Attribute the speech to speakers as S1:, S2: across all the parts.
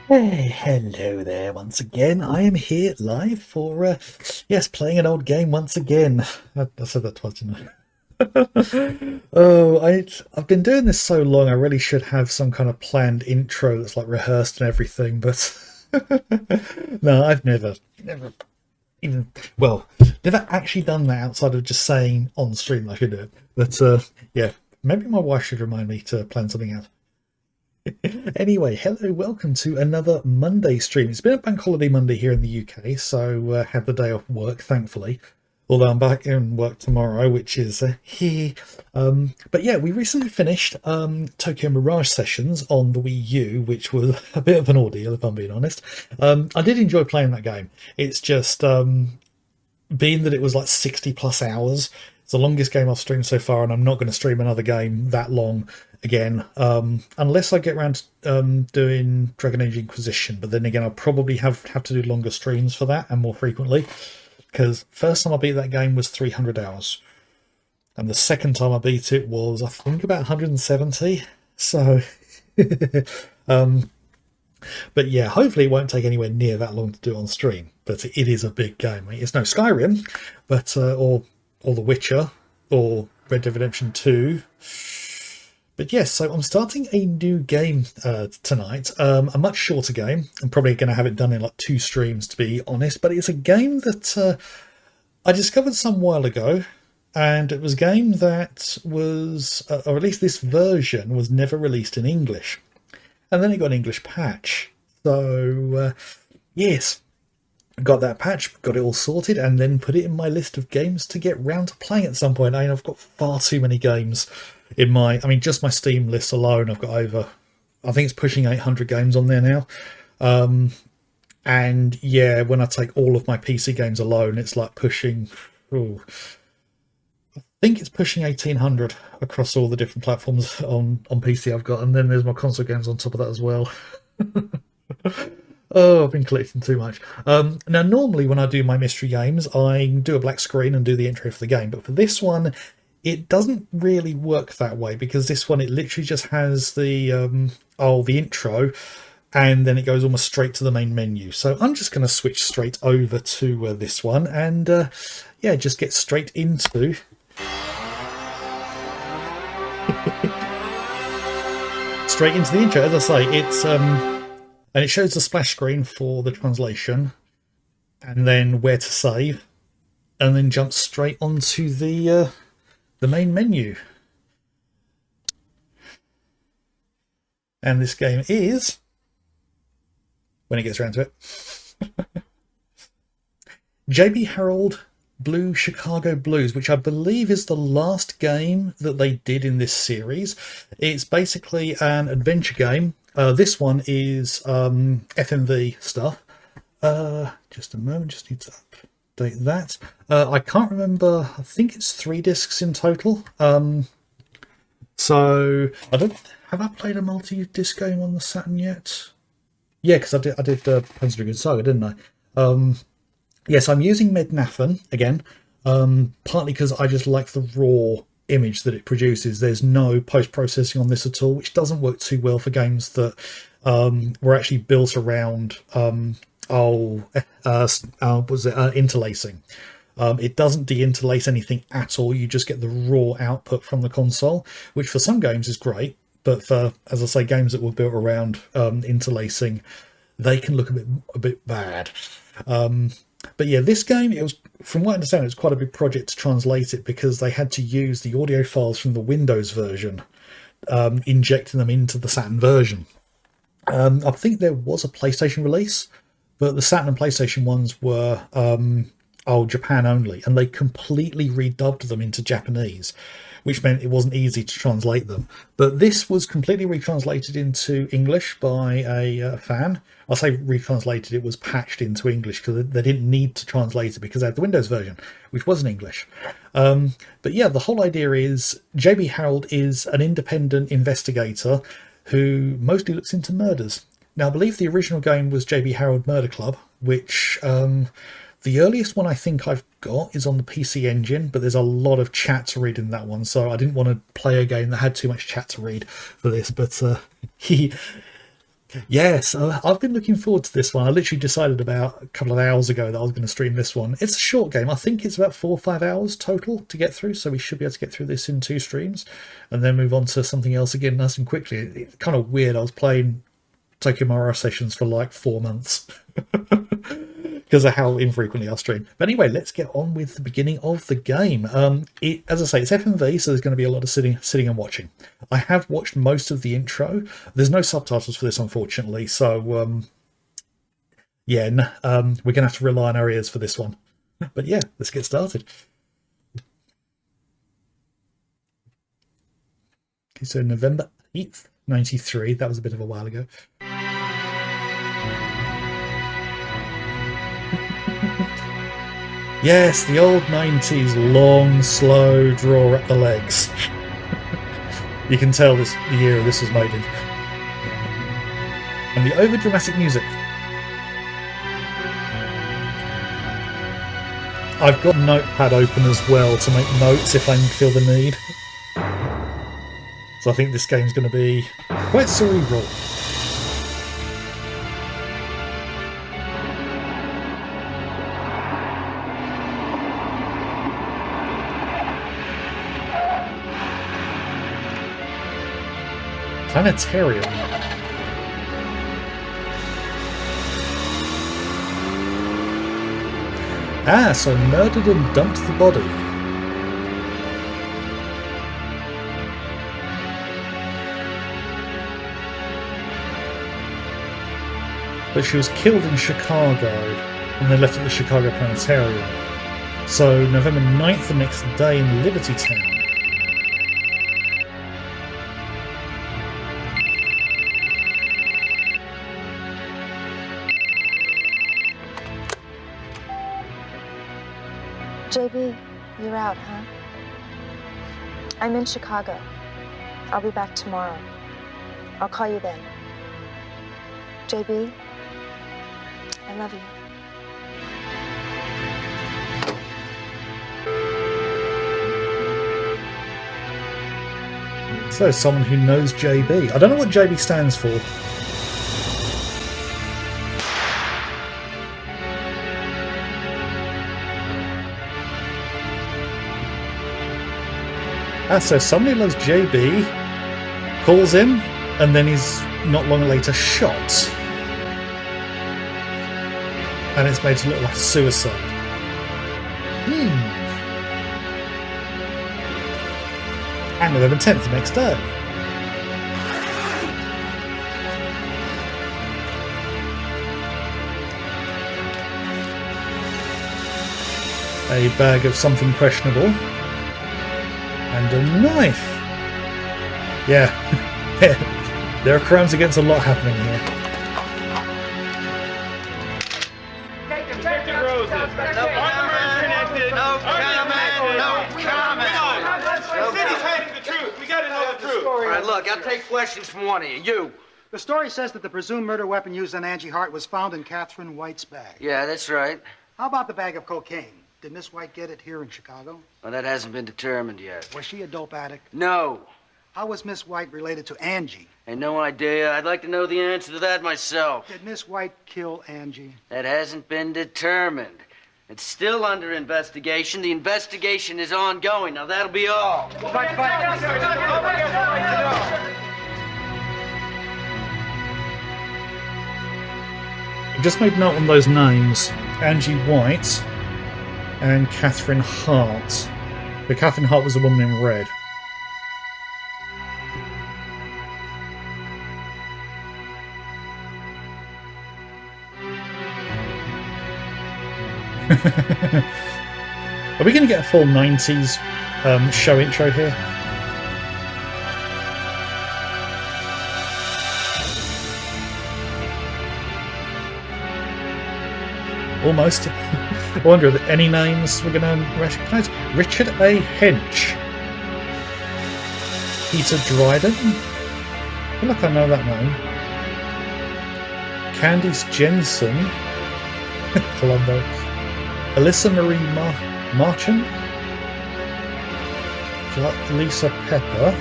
S1: Hey, hello there once again. I am here live for, yes, playing an old game once again. I said that twice, didn't I? I've been doing this so long, I really should have some kind of planned intro that's like rehearsed and everything, but no, I've never even, well, never actually done that outside of just saying on stream I should do it. But, yeah, maybe my wife should remind me to plan something out. Anyway, hello, welcome to another Monday stream. It's been a bank holiday Monday here in the UK, so had the day off work, thankfully. Although I'm back in work tomorrow, which is he. But yeah, we recently finished Tokyo Mirage Sessions on the Wii U, which was a bit of an ordeal, if I'm being honest. I did enjoy playing that game. It's just being that it was like 60 plus hours. It's the longest game I've streamed so far, and I'm not going to stream another game that long again, unless I get around to doing Dragon Age Inquisition. But then again, I'll probably have to do longer streams for that and more frequently, because first time I beat that game was 300 hours, and the second time I beat it was, I think, about 170. So, but yeah, hopefully it won't take anywhere near that long to do on stream. But it is a big game. I mean, it's no Skyrim, but or The Witcher, or Red Dead Redemption 2. But yes, so I'm starting a new game tonight, a much shorter game. I'm probably going to have it done in like 2 streams, to be honest. But it's a game that I discovered some while ago, and it was a game that was, or at least this version, was never released in English. And then it got an English patch. So, yes, got that patch, got it all sorted, and then put it in my list of games to get round to playing at some point. I mean, I've got far too many games in my, just my Steam list alone. I've got over, I think it's pushing 800 games on there now. And yeah, when I take all of my PC games alone, it's like pushing, I think it's pushing 1800 across all the different platforms on PC I've got. And then there's my console games on top of that as well. Oh, I've been collecting too much. Now, normally when I do my mystery games, I do a black screen and do the intro for the game. But for this one, it doesn't really work that way, because this one, it literally just has the the intro, and then it goes almost straight to the main menu. So I'm just going to switch straight over to this one, and yeah, just get straight into the intro. As I say, it's and it shows the splash screen for the translation, and then where to save, and then jumps straight onto the main menu. And this game is, when it gets around to it, JB Harold Blue Chicago Blues, which I believe is the last game that they did in this series. It's basically an adventure game. This one is FMV stuff. Just a moment, just need to update that. I can't remember, I think it's 3 discs in total. So I don't, have I played a multi-disc game on the Saturn yet? Yeah, because I did Panzer Dragoon Saga, didn't I? Yes, I'm using Mednafen again, partly because I just like the raw image that it produces. There's no post-processing on this at all, which doesn't work too well for games that were actually built around interlacing. It doesn't de-interlace anything at all. You just get the raw output from the console, which for some games is great, but for, as I say, games that were built around interlacing, they can look a bit bad. But yeah, this game, it was, from what I understand, it was quite a big project to translate it, because they had to use the audio files from the Windows version, injecting them into the Saturn version. I think there was a PlayStation release, but the Saturn and PlayStation ones were Japan only, and they completely redubbed them into Japanese, which meant it wasn't easy to translate them. But this was completely retranslated into English by a fan. I'll say retranslated, it was patched into English, because they didn't need to translate it because they had the Windows version, which wasn't English. But yeah, the whole idea is JB Harold is an independent investigator who mostly looks into murders. Now, I believe the original game was JB Harold Murder Club, which the earliest one I think I've got is on the PC Engine, but there's a lot of chat to read in that one, so I didn't want to play a game that had too much chat to read for this. But Yes, I've been looking forward to this one. I literally decided about a couple of hours ago that I was going to stream this one. It's a short game. I think it's about 4 or 5 hours total to get through, so we should be able to get through this in 2 streams and then move on to something else again nice and quickly. It's kind of weird. I was playing Tokyo Mario sessions for like 4 months because of how infrequently I stream. But anyway, let's get on with the beginning of the game. As I say, it's FMV, so there's going to be a lot of sitting and watching. I have watched most of the intro. There's no subtitles for this, unfortunately, so we're going to have to rely on our ears for this one. But yeah, let's get started. Okay, so November 8th, 93. That was a bit of a while ago. Yes, the old 90s long, slow draw at the legs. You can tell the year this was made in. And the over-dramatic music. I've got Notepad open as well to make notes if I feel the need. So I think this game's going to be quite cerebral. Planetarium. Ah, so murdered and dumped the body. But she was killed in Chicago and then left at the Chicago Planetarium. So November 9th, the next day in Liberty Town.
S2: JB, you're out, huh? I'm in Chicago. I'll be back tomorrow. I'll call you then. JB, I love you.
S1: So, someone who knows JB. I don't know what JB stands for. Ah, so somebody loves JB, calls him, and then he's not long later shot. And it's made to look like a suicide. And November 10th the next day. A bag of something questionable. And a knife. Yeah. There are crimes against a lot happening here.
S3: Detective Roses. No comment. The city's hiding the truth. We gotta know the truth.
S4: All right, look, I'll take questions from one of you. You.
S5: The story says that the presumed murder weapon used on Angie Hart was found in Catherine White's bag.
S4: Yeah, that's right.
S5: How about the bag of cocaine? Did Miss White get it here in Chicago?
S4: Well, that hasn't been determined yet.
S5: Was she a dope addict?
S4: No.
S5: How was Miss White related to Angie?
S4: Ain't no idea. I'd like to know the answer to that myself.
S5: Did Miss White kill Angie?
S4: That hasn't been determined. It's still under investigation. The investigation is ongoing. Now, that'll be all.
S1: I just made note on those names. Angie White and Catherine Hart. But Catherine Hart was the woman in red. Are we going to get a full 90s show intro here? Almost. I wonder if any names we're going to recognise. Richard A. Hench. Peter Dryden. I feel like I know that name. Candice Jensen. Colombo. Alyssa Marie Marchand. Lisa Pepper.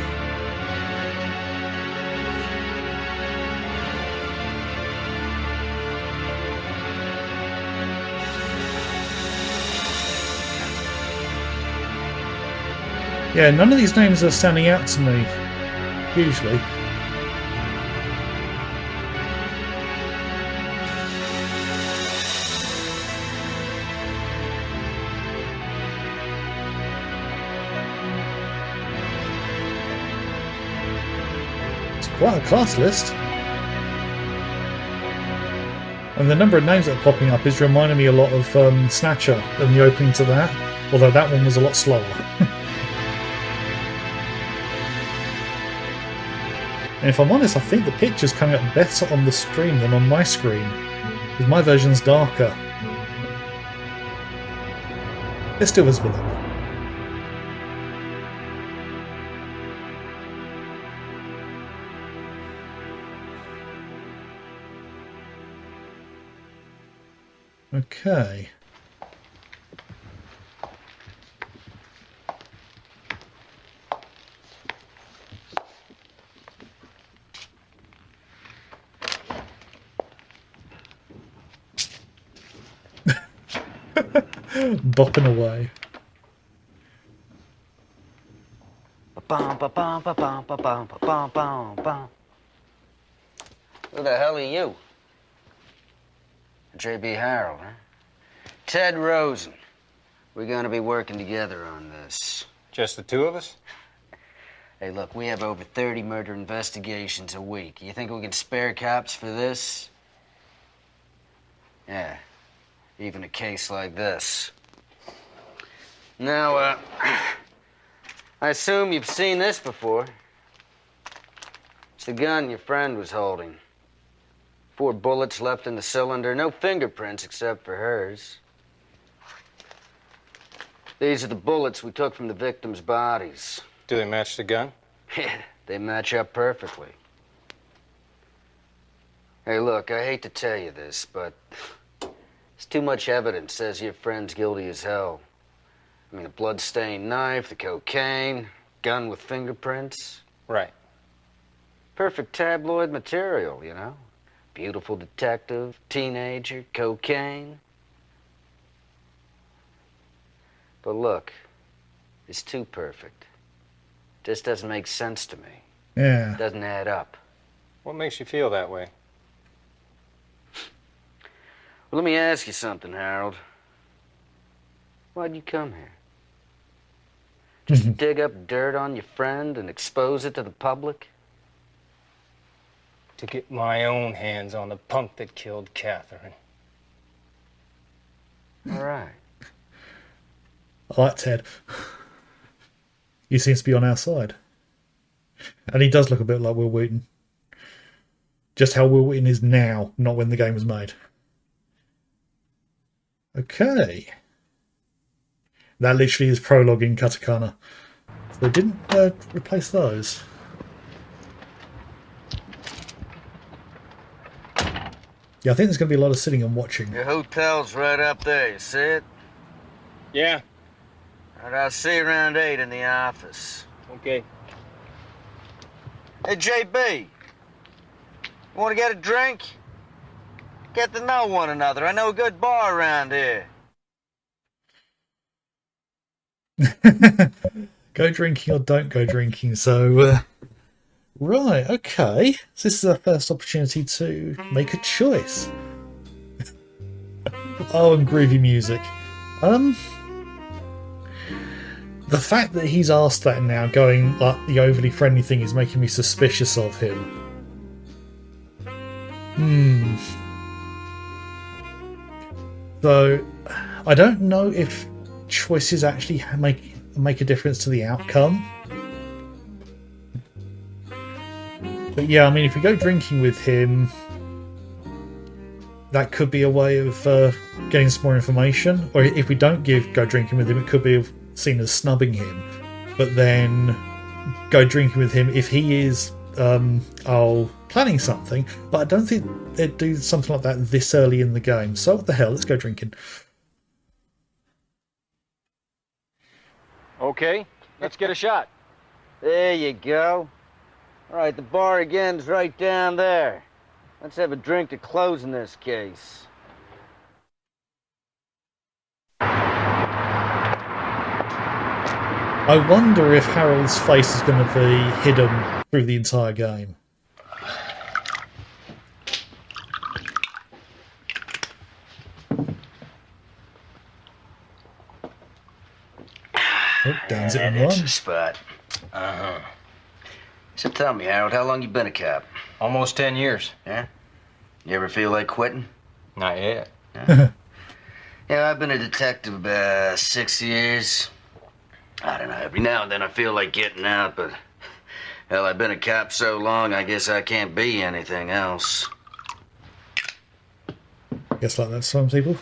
S1: Yeah, none of these names are standing out to me, usually. It's quite a class list. And the number of names that are popping up is reminding me a lot of Snatcher and the opening to that, although that one was a lot slower. And if I'm honest, I think the picture's coming up better on the stream than on my screen, because my version's darker. It's still visible though. Okay. Bopping away.
S4: Who the hell are you? J.B. Harold, huh? Ted Rosen. We're gonna be working together on this.
S6: Just the two of us?
S4: Hey, look, we have over 30 murder investigations a week. You think we can spare cops for this? Yeah, even a case like this. Now, I assume you've seen this before. It's the gun your friend was holding. 4 bullets left in the cylinder, no fingerprints except for hers. These are the bullets we took from the victims' bodies.
S6: Do they match the gun?
S4: Yeah, they match up perfectly. Hey, look, I hate to tell you this, but there's too much evidence says your friend's guilty as hell. I mean, a blood-stained knife, the cocaine, gun with fingerprints.
S6: Right.
S4: Perfect tabloid material, you know? Beautiful detective, teenager, cocaine. But look, it's too perfect. Just doesn't make sense to me.
S1: Yeah.
S4: Doesn't add up.
S6: What makes you feel that way?
S4: Well, let me ask you something, Harold. Why'd you come here? Just to dig up dirt on your friend and expose it to the public?
S6: To get my own hands on the punk that killed Catherine.
S4: All right.
S1: I like Ted. He seems to be on our side. And he does look a bit like Will Wheaton. Just how Will Wheaton is now, not when the game was made. Okay. That literally is prologue in katakana. So they didn't replace those. Yeah, I think there's going to be a lot of sitting and watching.
S4: Your hotel's right up there, you see it?
S6: Yeah.
S4: All right, I'll see you around 8 in the office.
S6: Okay.
S4: Hey, JB. You want to get a drink? Get to know one another. I know a good bar around here.
S1: Go drinking or don't go drinking. So, right, okay. So this is our first opportunity to make a choice. Oh, and groovy music. The fact that he's asked that now, going like the overly friendly thing, is making me suspicious of him. So, I don't know if choices actually make a difference to the outcome. But yeah, I mean, if we go drinking with him, that could be a way of getting some more information. Or if we don't go drinking with him, it could be seen as snubbing him. But then go drinking with him if he is planning something. But I don't think they'd do something like that this early in the game. So what the hell, let's go drinking.
S6: Okay, let's get a shot.
S4: There you go. All right, the bar again's right down there. Let's have a drink to close in this case.
S1: I wonder if Harold's face is going to be hidden through the entire game. Oh, downs it in
S4: That's
S1: one.
S4: the spot. Uh-huh. So tell me, Harold, how long you been a cop?
S6: Almost 10 years.
S4: Yeah? You ever feel like quitting?
S6: Not yet.
S4: Yeah, I've been a detective about 6 years. I don't know, every now and then I feel like getting out, but... Hell, I've been a cop so long, I guess I can't be anything else.
S1: Guess like that, some people.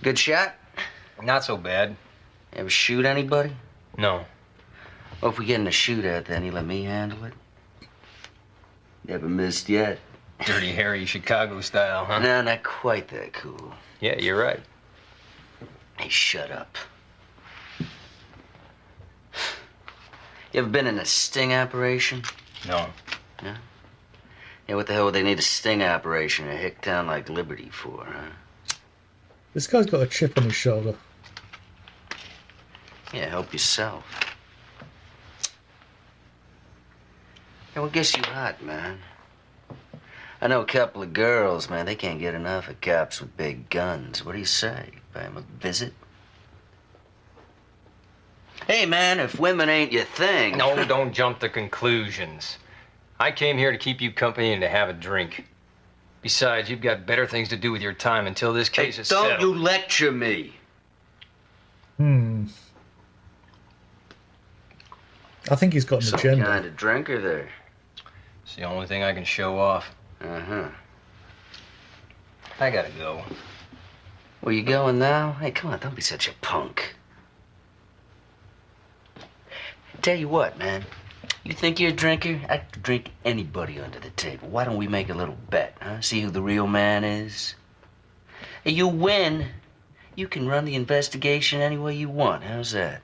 S4: Good shot?
S6: Not so bad.
S4: Ever shoot anybody?
S6: No.
S4: Well, if we get in a shootout, then you let me handle it. Never missed yet.
S6: Dirty Harry Chicago style, huh?
S4: No, not quite that cool.
S6: Yeah, you're right.
S4: Hey, shut up. You ever been in a sting operation?
S6: No.
S4: Yeah? Yeah, what the hell would they need a sting operation in a hick town like Liberty for, huh?
S1: This guy's got a chip on his shoulder.
S4: Yeah, help yourself. Yeah, what gets you hot, man? I know a couple of girls, man, they can't get enough of cops with big guns. What do you say? Pay them a visit? Hey, man, if women ain't your thing...
S6: No, don't jump to conclusions. I came here to keep you company and to have a drink. Besides, you've got better things to do with your time until this case is
S4: Don't
S6: settled.
S4: you lecture me.
S1: I think he's got an
S4: Some
S1: agenda.
S4: kind of drinker there.
S6: It's the only thing I can show off.
S4: Uh-huh.
S6: I gotta go.
S4: Where you going now? Hey, come on, don't be such a punk. Tell you what, man. You think you're a drinker? I could drink anybody under the table. Why don't we make a little bet, huh? See who the real man is? Hey, you win. You can run the investigation any way you want. How's that?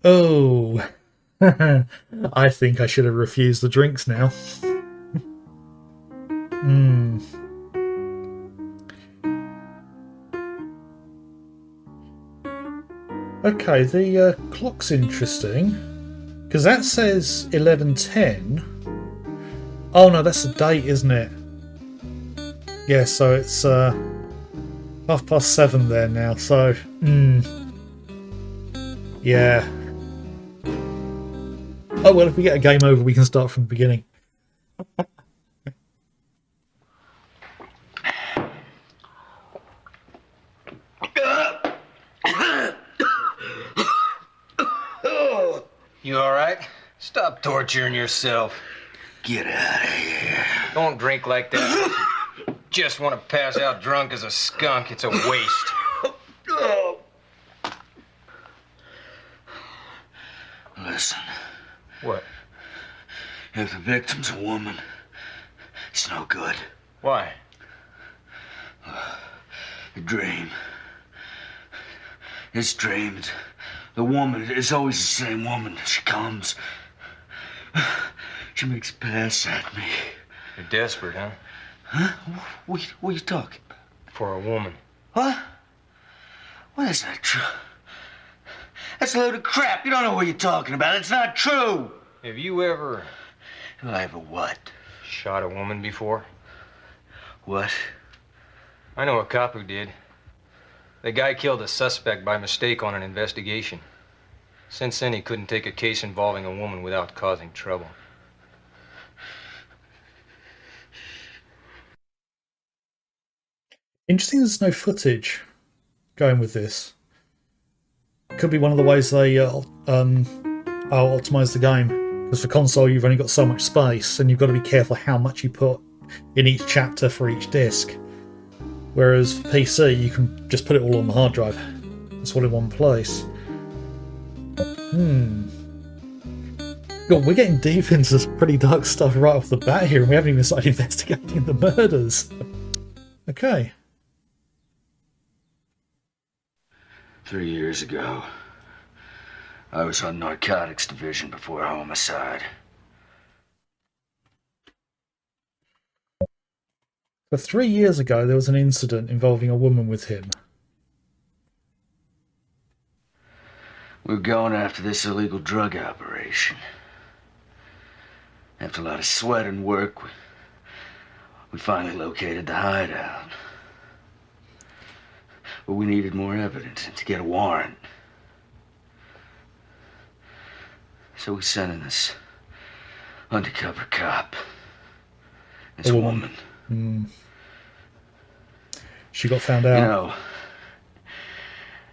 S1: Oh. I think I should have refused the drinks now. Okay, the clock's interesting. Because that says 11:10. Oh no, that's the date, isn't it? Yeah, so it's 7:30 there now, so... Yeah. Oh well, if we get a game over, we can start from the beginning.
S6: You alright? Stop torturing yourself.
S4: Get out of here.
S6: Don't drink like that. You just want to pass out drunk as a skunk. It's a waste.
S4: Listen,
S6: What?
S4: if the victim's a woman, it's no good.
S6: Why?
S4: A dream. It's dreamed. The woman is always the same woman. She comes. She makes a pass at me.
S6: You're desperate, huh?
S4: Huh? What are you talking about?
S6: For a woman.
S4: What? What is that true? That's a load of crap. You don't know what you're talking about. It's not true.
S6: Have you ever
S4: Have I ever what?
S6: shot a woman before?
S4: What?
S6: I know a cop who did. The guy killed a suspect by mistake on an investigation. Since then, he couldn't take a case involving a woman without causing trouble.
S1: Interesting there's no footage going with this. Could be one of the ways they optimize the game. Because for console you've only got so much space and you've got to be careful how much you put in each chapter for each disc. Whereas for PC you can just put it all on the hard drive. It's all in one place. God, we're getting deep into some pretty dark stuff right off the bat here and we haven't even started investigating the murders. Okay.
S4: 3 years ago, I was on narcotics division before homicide.
S1: So 3 years ago there was an incident involving a woman with him.
S4: We're going after this illegal drug operation. After a lot of sweat and work, we finally located the hideout. But we needed more evidence to get a warrant. So we sent in this undercover cop. This woman.
S1: She got found out.
S4: You know,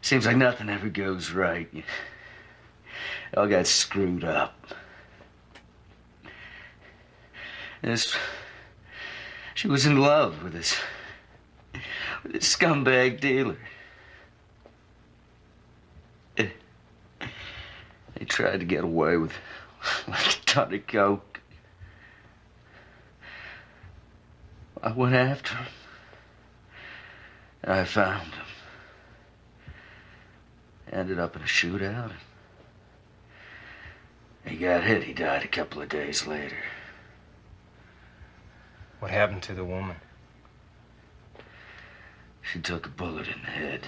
S4: seems like nothing ever goes right. It all got screwed up. She was in love with this scumbag dealer. They tried to get away with like a ton of coke. I went after him. And I found him. Ended up in a shootout. He got hit. He died a couple of days later.
S6: What happened to the woman?
S4: She took a bullet in the head.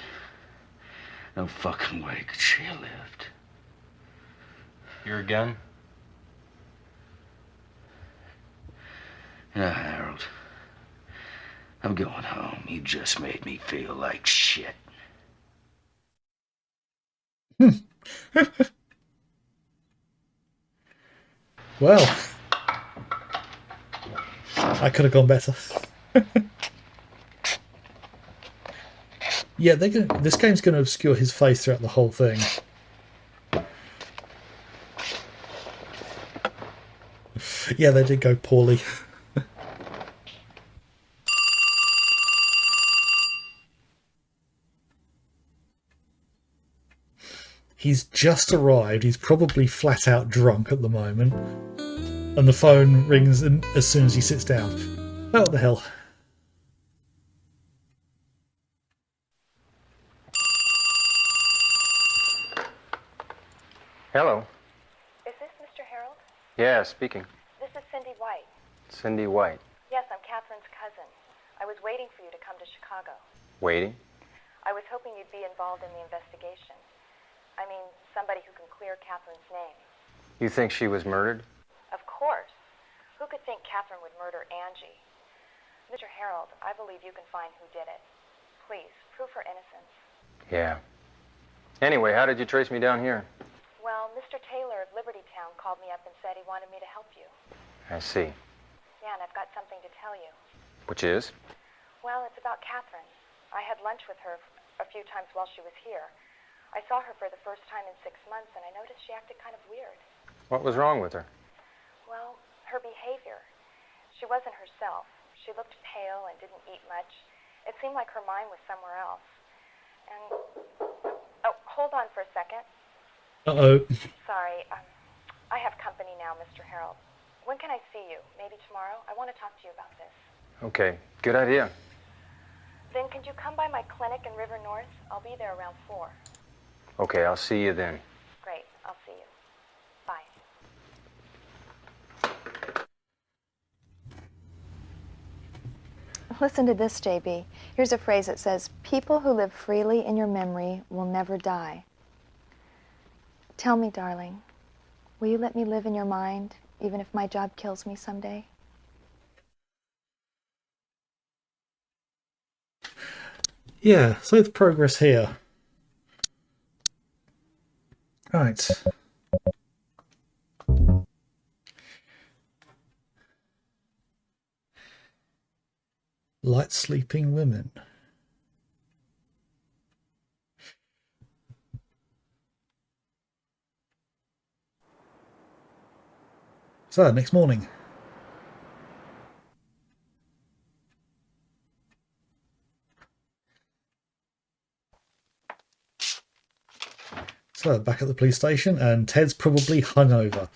S4: No fucking way could she have lived.
S6: Your gun?
S4: Yeah, Harold. I'm going home. You just made me feel like shit.
S1: Well, I could have gone better. Yeah, this game's going to obscure his face throughout the whole thing. Yeah, they did go poorly. He's just arrived. He's probably flat out drunk at the moment. And the phone rings as soon as he sits down. Oh, what the hell?
S6: Hello.
S2: Is this Mr. Harold?
S6: Yeah, speaking.
S2: This is Cindy White.
S6: Cindy White.
S2: Yes, I'm Catherine's cousin. I was waiting for you to come to Chicago.
S6: Waiting?
S2: I was hoping you'd be involved in the investigation. I mean, somebody who can clear Catherine's name.
S6: You think she was murdered?
S2: Of course. Who could think Catherine would murder Angie? Mr. Harold, I believe you can find who did it. Please, prove her innocence.
S6: Yeah. Anyway, how did you trace me down here?
S2: Well, Mr. Taylor of Liberty Town called me up and said he wanted me to help you.
S6: I see.
S2: Yeah, and I've got something to tell you.
S6: Which is?
S2: Well, it's about Catherine. I had lunch with her a few times while she was here. I saw her for the first time in 6 months, and I noticed she acted kind of weird.
S6: What was wrong with her?
S2: Well, her behavior. She wasn't herself. She looked pale and didn't eat much. It seemed like her mind was somewhere else. And... Oh, hold on for a second.
S1: Uh-oh.
S2: Sorry, I have company now, Mr. Harold. When can I see you? Maybe tomorrow? I want to talk to you about this.
S6: Okay, good idea.
S2: Then could you come by my clinic in River North? I'll be there around 4.
S6: Okay, I'll see you then.
S2: Great, I'll see you. Bye. Listen to this, JB. Here's a phrase that says, people who live freely in your memory will never die. Tell me, darling, will you let me live in your mind, even if my job kills me someday?
S1: Yeah, so the progress here. Right. Light sleeping women. So, next morning. So, back at the police station, and Ted's probably hungover.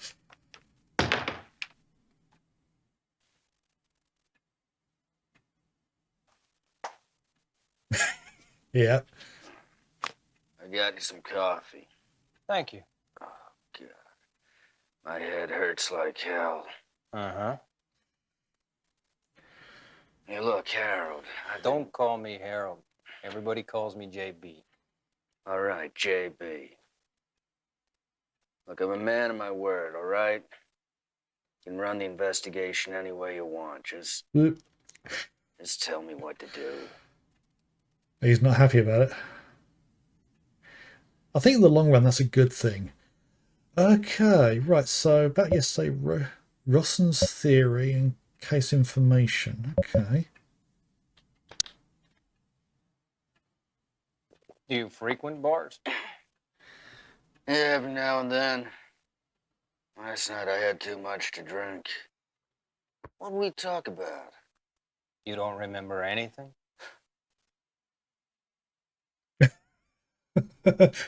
S1: Yeah.
S4: I got you some coffee.
S6: Thank you.
S4: Oh, God. My head hurts like hell.
S6: Uh-huh.
S4: Hey, look, Harold.
S6: Don't call me Harold. Everybody calls me JB.
S4: All right, JB. Look, I'm a man of my word, all right? You can run the investigation any way you want. Just tell me what to do.
S1: He's not happy about it. I think in the long run, that's a good thing. Okay, right, so about yesterday, Rosson's theory and case information. Okay.
S6: Do you frequent bars?
S4: Yeah, every now and then. Last night I had too much to drink. What did we talk about?
S6: You don't remember anything?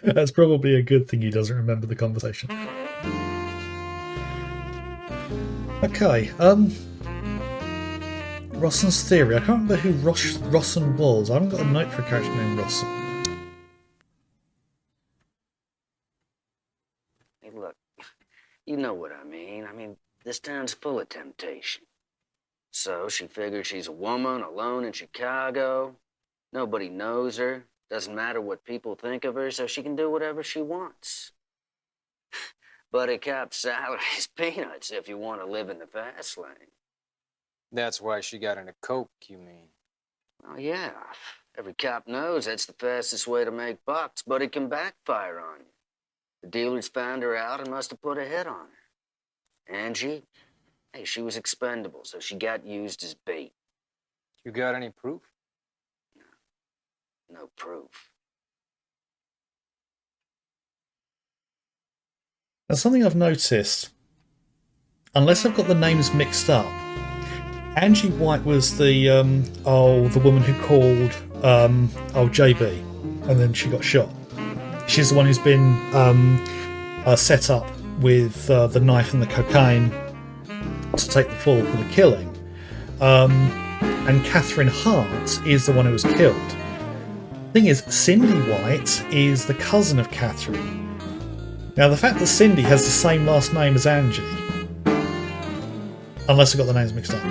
S1: That's probably a good thing he doesn't remember the conversation. Okay, Rosson's theory. I can't remember who Rosson was. I haven't got a note for a character named Rosson.
S4: Hey, look, you know what I mean. This town's full of temptation. So she figures she's a woman alone in Chicago. Nobody knows her. Doesn't matter what people think of her, so she can do whatever she wants. But a cop's salary's peanuts if you want to live in the fast lane.
S6: That's why she got into coke, you mean?
S4: Oh, yeah. Every cop knows that's the fastest way to make bucks, but it can backfire on you. The dealers found her out and must have put a hit on her. Angie, hey, she was expendable, so she got used as bait.
S6: You got any proof?
S4: No proof.
S1: That's something I've noticed. Unless I've got the names mixed up, Angie White was the woman who called JB, and then she got shot. She's the one who's been set up with the knife and the cocaine to take the fall for the killing. And Catherine Hart is the one who was killed. Thing is, Cindy White is the cousin of Catherine. Now, the fact that Cindy has the same last name as Angie, unless I got the names mixed up.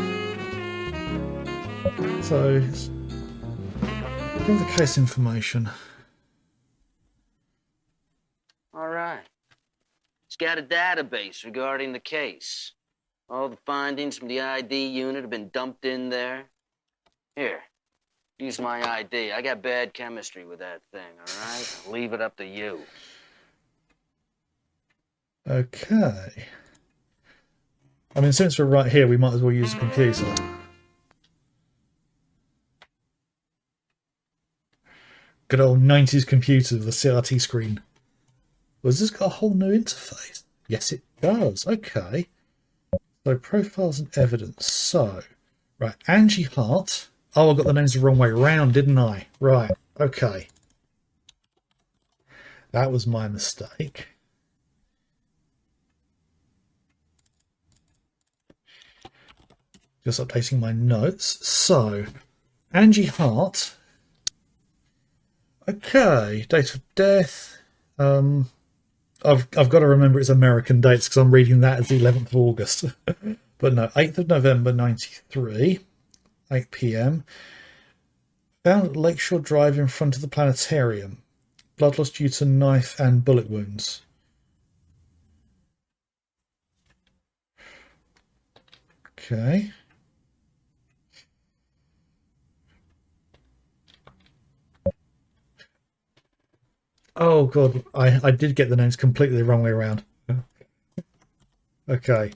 S1: So, give the case information.
S4: All right. It's got a database regarding the case. All the findings from the ID unit have been dumped in there. Here, use my ID. I got bad chemistry with that thing, all right? I'll leave it up to you.
S1: Okay. Since we're right here, we might as well use the computer. Good old 90s computer with a CRT screen. Has this got a whole new interface? Yes, it does. Okay. So, profiles and evidence. So, right, Angie Hart. Oh, I got the names the wrong way around, didn't I? Right, okay. That was my mistake. Just updating my notes. So, Angie Hart. Okay, date of death. I've got to remember it's American dates because I'm reading that as the 11th of August. But no, 8th of November 93, 8 p.m. Found at Lakeshore Drive in front of the planetarium. Blood loss due to knife and bullet wounds. Okay. Oh god, I did get the names completely the wrong way around. Okay.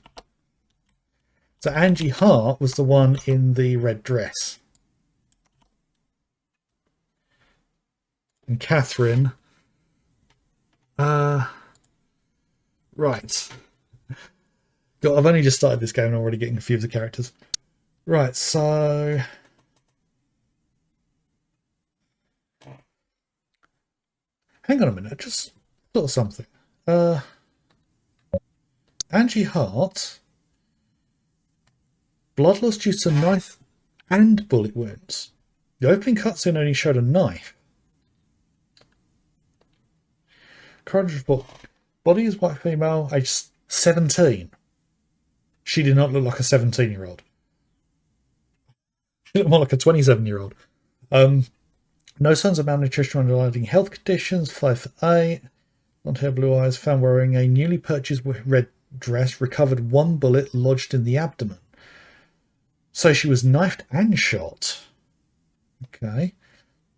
S1: So Angie Hart was the one in the red dress. And Catherine... Right. God, I've only just started this game and I'm already getting confused with the characters. Right, so... Hang on a minute, I just thought of something. Angie Hart, blood loss due to knife and bullet wounds. The opening cutscene only showed a knife. Coroner's report. Body is white female, age 17. She did not look like a 17-year-old. She looked more like a 27-year-old. No signs of malnutrition or underlying health conditions, 5'8", blonde hair, blue eyes, found wearing a newly purchased red dress, recovered 1 bullet lodged in the abdomen. So she was knifed and shot. Okay.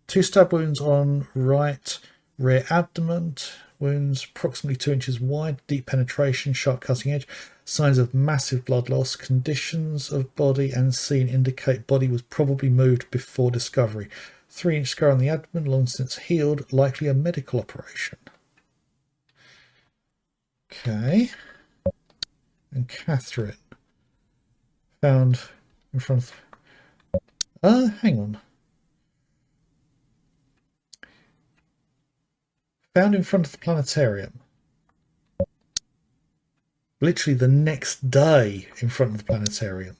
S1: 2 stab wounds on right rear abdomen. Wounds approximately 2 inches wide, deep penetration, sharp cutting edge. Signs of massive blood loss. Conditions of body and scene indicate body was probably moved before discovery. 3-inch scar on the abdomen, long since healed, likely a medical operation. Okay. And Catherine. Found in front of... hang on. Found in front of the planetarium. Literally the next day in front of the planetarium.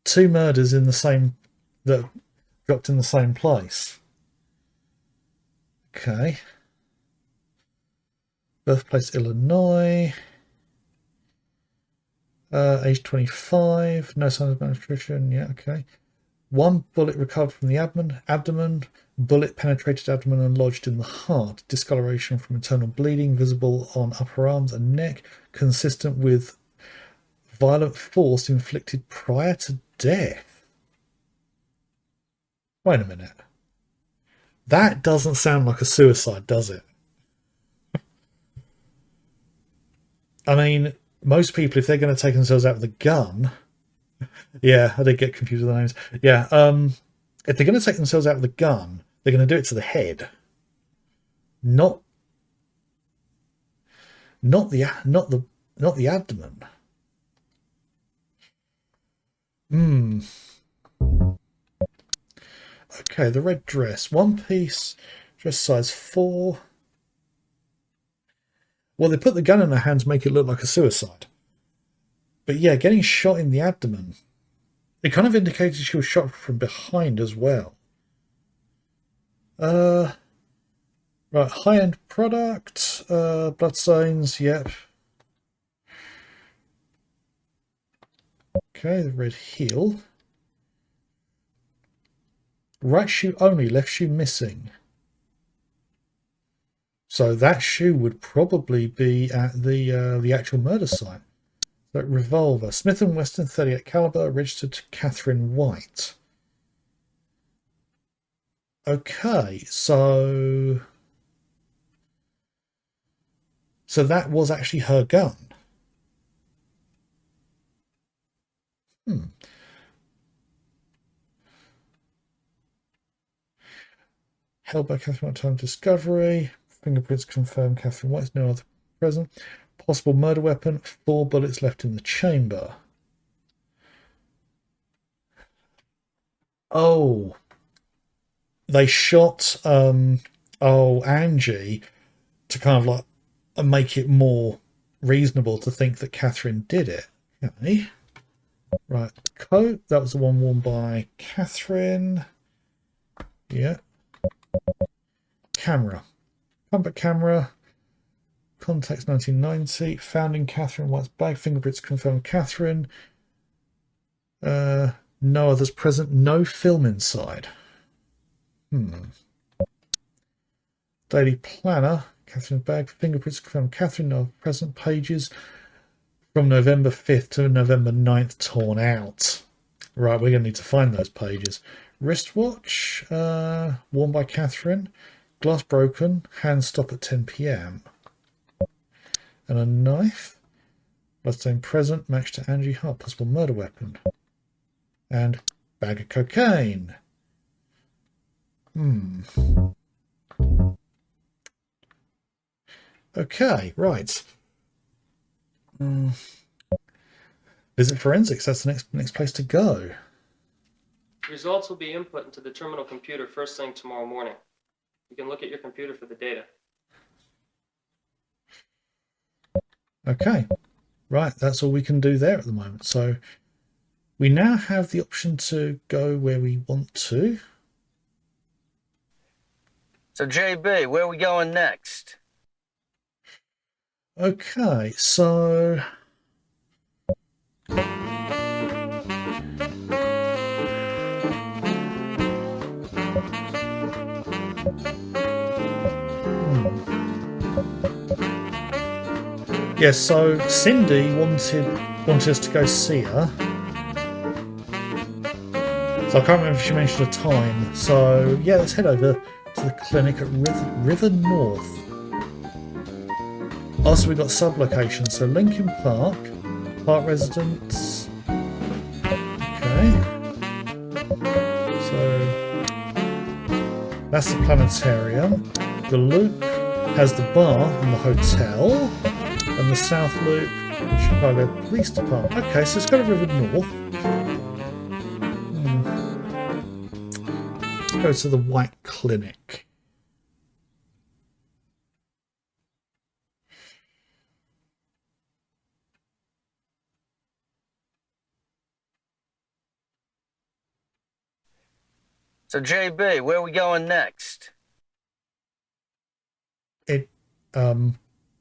S1: 2 murders in the same... that dropped in the same place. Okay. Birthplace, Illinois. Age 25. No signs of malnutrition. Yeah, okay. 1 bullet recovered from the abdomen. Bullet penetrated abdomen and lodged in the heart. Discoloration from internal bleeding visible on upper arms and neck, consistent with violent force inflicted prior to death. Wait a minute. That doesn't sound like a suicide, does it? I mean, most people, if they're going to take themselves out with a gun... Yeah, I did get confused with the names. Yeah, if they're going to take themselves out with a gun, they're going to do it to the head, not the abdomen. Okay, the red dress, 1 piece, dress size 4. Well, they put the gun in her hand to make it look like a suicide. But yeah, getting shot in the abdomen. It kind of indicated she was shot from behind as well. Right, high-end product. Bloodstains, yep. Okay, the red heel. Right shoe only, left shoe missing. So that shoe would probably be at the actual murder site. But revolver, Smith & Wesson 38 caliber, registered to Catherine White. Okay, so that was actually her gun. Held by Catherine White, time of discovery. Fingerprints confirm Catherine White's no other present. Possible murder weapon, 4 bullets left in the chamber. Oh. They shot Angie to kind of like make it more reasonable to think that Catherine did it. Okay. Right, coat, that was the one worn by Catherine. Yeah. Camera. Compact camera. Contacts 1990. Found in Catherine White's bag. Fingerprints confirmed Catherine. No others present. No film inside. Daily Planner. Catherine's bag. Fingerprints confirmed Catherine. No present. Pages from November 5th to November 9th torn out. Right, we're going to need to find those pages. Wristwatch. Worn by Catherine. Glass broken. Hand stop at 10 p.m. And a knife. Bloodstain present. Matched to Angie Hart. Possible murder weapon. And bag of cocaine. Okay, right. Visit forensics. That's the next place to go.
S7: Results will be input into the terminal computer first thing tomorrow morning. You can look at your computer for the data.
S1: Okay, right, that's all we can do there at the moment. So we now have the option to go where we want to.
S4: So, JB, where are we going next?
S1: Okay, so... Yeah, so Cindy wanted us to go see her. So I can't remember if she mentioned a time. So yeah, let's head over to the clinic at River North. Also, we've got sub-locations. So Lincoln Park, Park Residence. Okay. So that's the planetarium. The loop has the bar and the hotel. And the South Loop, Chicago Police Department. Okay, so it's got a River North. Let's go to the White Clinic.
S4: So, JB, where are we going next?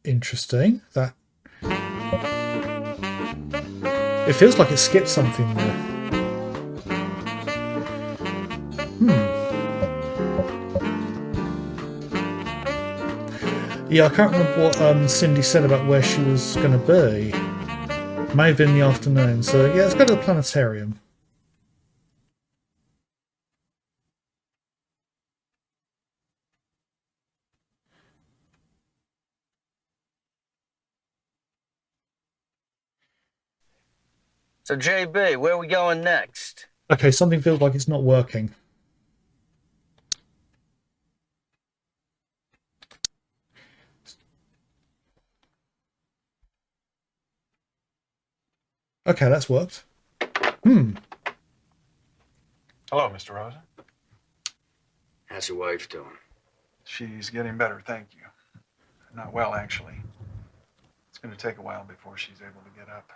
S1: Interesting. That it feels like it skipped something there. Yeah, I can't remember what Cindy said about where she was going to be. May have been in the afternoon. So yeah, let's go to the planetarium.
S4: So, JB, where are we going next?
S1: Okay, something feels like it's not working. Okay, that's worked.
S8: Hello, Mr. Rosa.
S4: How's your wife doing?
S8: She's getting better, thank you. Not well, actually. It's going to take a while before she's able to get up.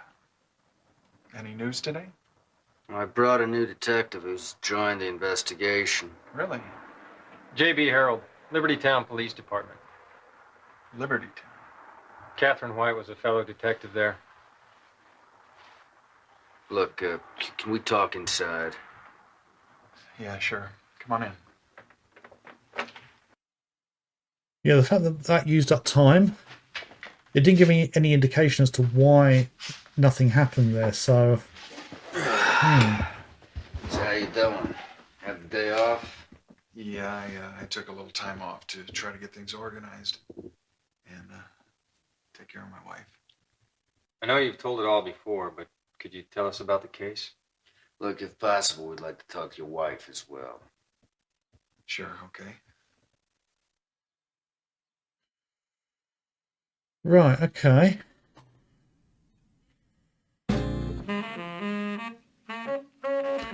S8: Any news today?
S4: Well, I brought a new detective who's joined the investigation.
S8: Really?
S6: J.B. Harold, Liberty Town Police Department.
S8: Liberty Town.
S6: Catherine White was a fellow detective there.
S4: Look, can we talk inside?
S8: Yeah, sure. Come on in.
S1: Yeah, the fact that used up time, it didn't give me any indication as to why nothing happened there, so...
S4: So how you doing? Have the day off?
S8: Yeah, I took a little time off to try to get things organized and take care of my wife.
S6: I know you've told it all before, but could you tell us about the case?
S4: Look, if possible, we'd like to talk to your wife as well.
S8: Sure, okay.
S1: Right, okay.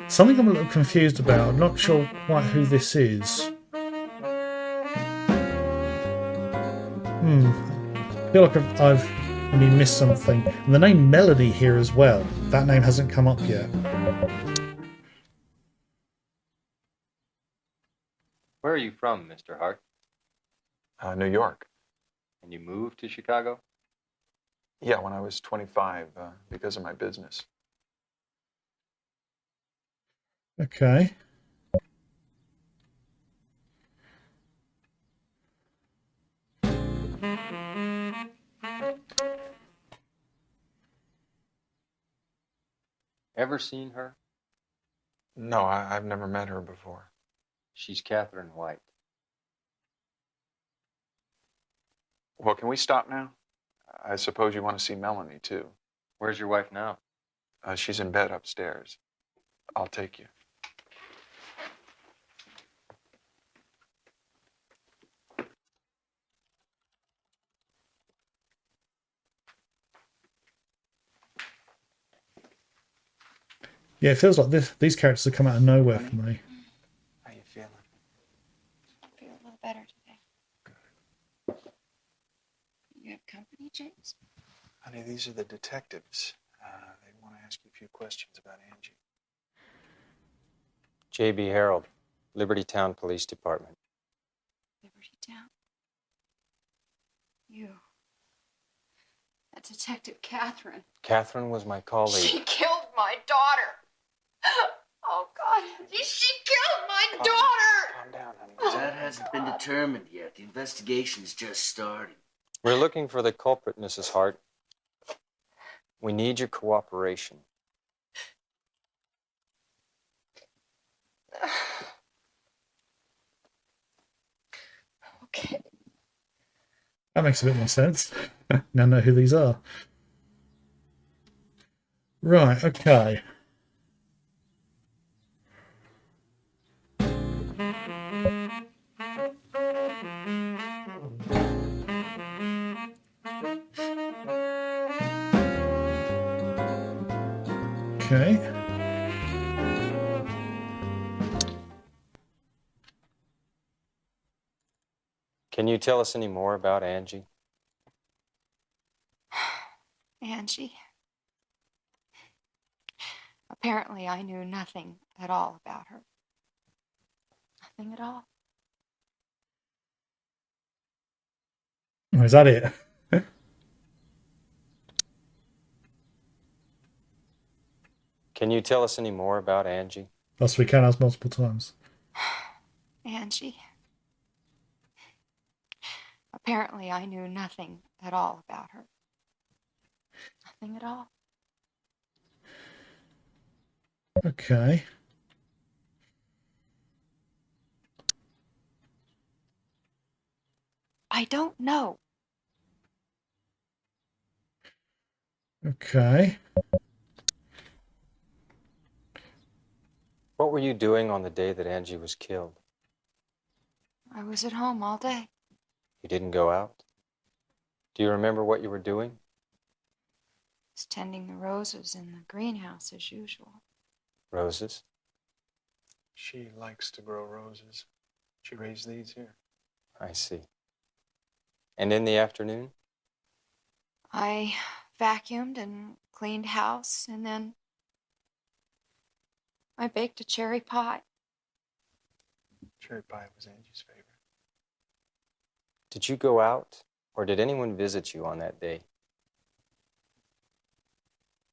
S1: Something I'm a little confused about. I'm not sure quite who this is. I feel like I've maybe missed something. And the name Melody here as well. That name hasn't come up yet.
S6: Where are you from, Mr. Hart?
S8: New York.
S6: And you moved to Chicago?
S8: Yeah, when I was 25, because of my business.
S1: Okay.
S6: Ever seen her?
S8: No, I've never met her before.
S6: She's Catherine White.
S8: Well, can we stop now? I suppose you want to see Melanie, too.
S6: Where's your wife now?
S8: She's in bed upstairs. I'll take you.
S1: Yeah, it feels like these characters have come out of nowhere for me.
S8: How you feeling?
S9: I feel a little better today. You have company, James?
S8: Honey, these are the detectives. They want to ask you a few questions about Angie.
S6: J.B. Harold, Liberty Town Police Department.
S9: Liberty Town? You. That Detective Catherine.
S6: Catherine was my colleague.
S9: She killed my daughter. Oh, God. She killed my daughter.
S8: Calm down, honey.
S4: That hasn't been determined yet. The investigation's just starting.
S6: We're looking for the culprit, Mrs. Hart. We need your cooperation.
S9: Okay.
S1: That makes a bit more sense. Now I know who these are. Right, okay. Okay.
S6: Can you tell us any more about Angie?
S9: Angie. Apparently, I knew nothing at all about her. Nothing at all.
S1: Oh, is that it?
S6: Can you tell us any more about Angie?
S1: Plus we can ask multiple times.
S9: Angie. Apparently, I knew nothing at all about her. Nothing at all.
S1: Okay.
S9: I don't know.
S1: Okay.
S6: What were you doing on the day that Angie was killed?
S9: I was at home all day.
S6: You didn't go out? Do you remember what you were doing?
S9: I was tending the roses in the greenhouse as usual.
S6: Roses?
S8: She likes to grow roses. She raised these here.
S6: I see. And in the afternoon?
S9: I vacuumed and cleaned house, and then I baked a cherry pie.
S8: Cherry pie was Angie's favorite.
S6: Did you go out, or did anyone visit you on that day?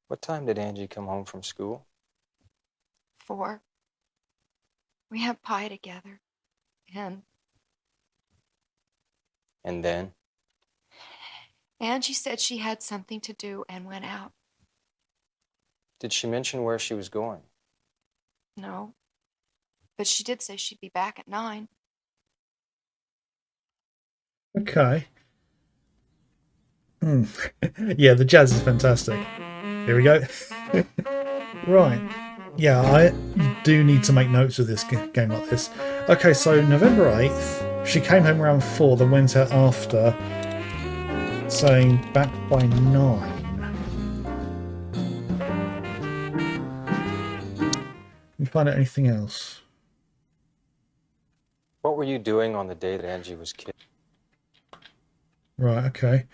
S6: What time did Angie come home from school?
S9: 4. We had pie together, and
S6: then?
S9: Angie said she had something to do and went out.
S6: Did she mention where she was going?
S9: No, but she did say she'd be back at 9.
S1: Okay. Yeah, the jazz is fantastic. Here we go. Right. Yeah, I do need to make notes of this game like this. Okay, so November 8th, she came home around 4, then went out after, saying back by 9. Can you find out anything else?
S6: What were you doing on the day that Angie was killed?
S1: Right, okay.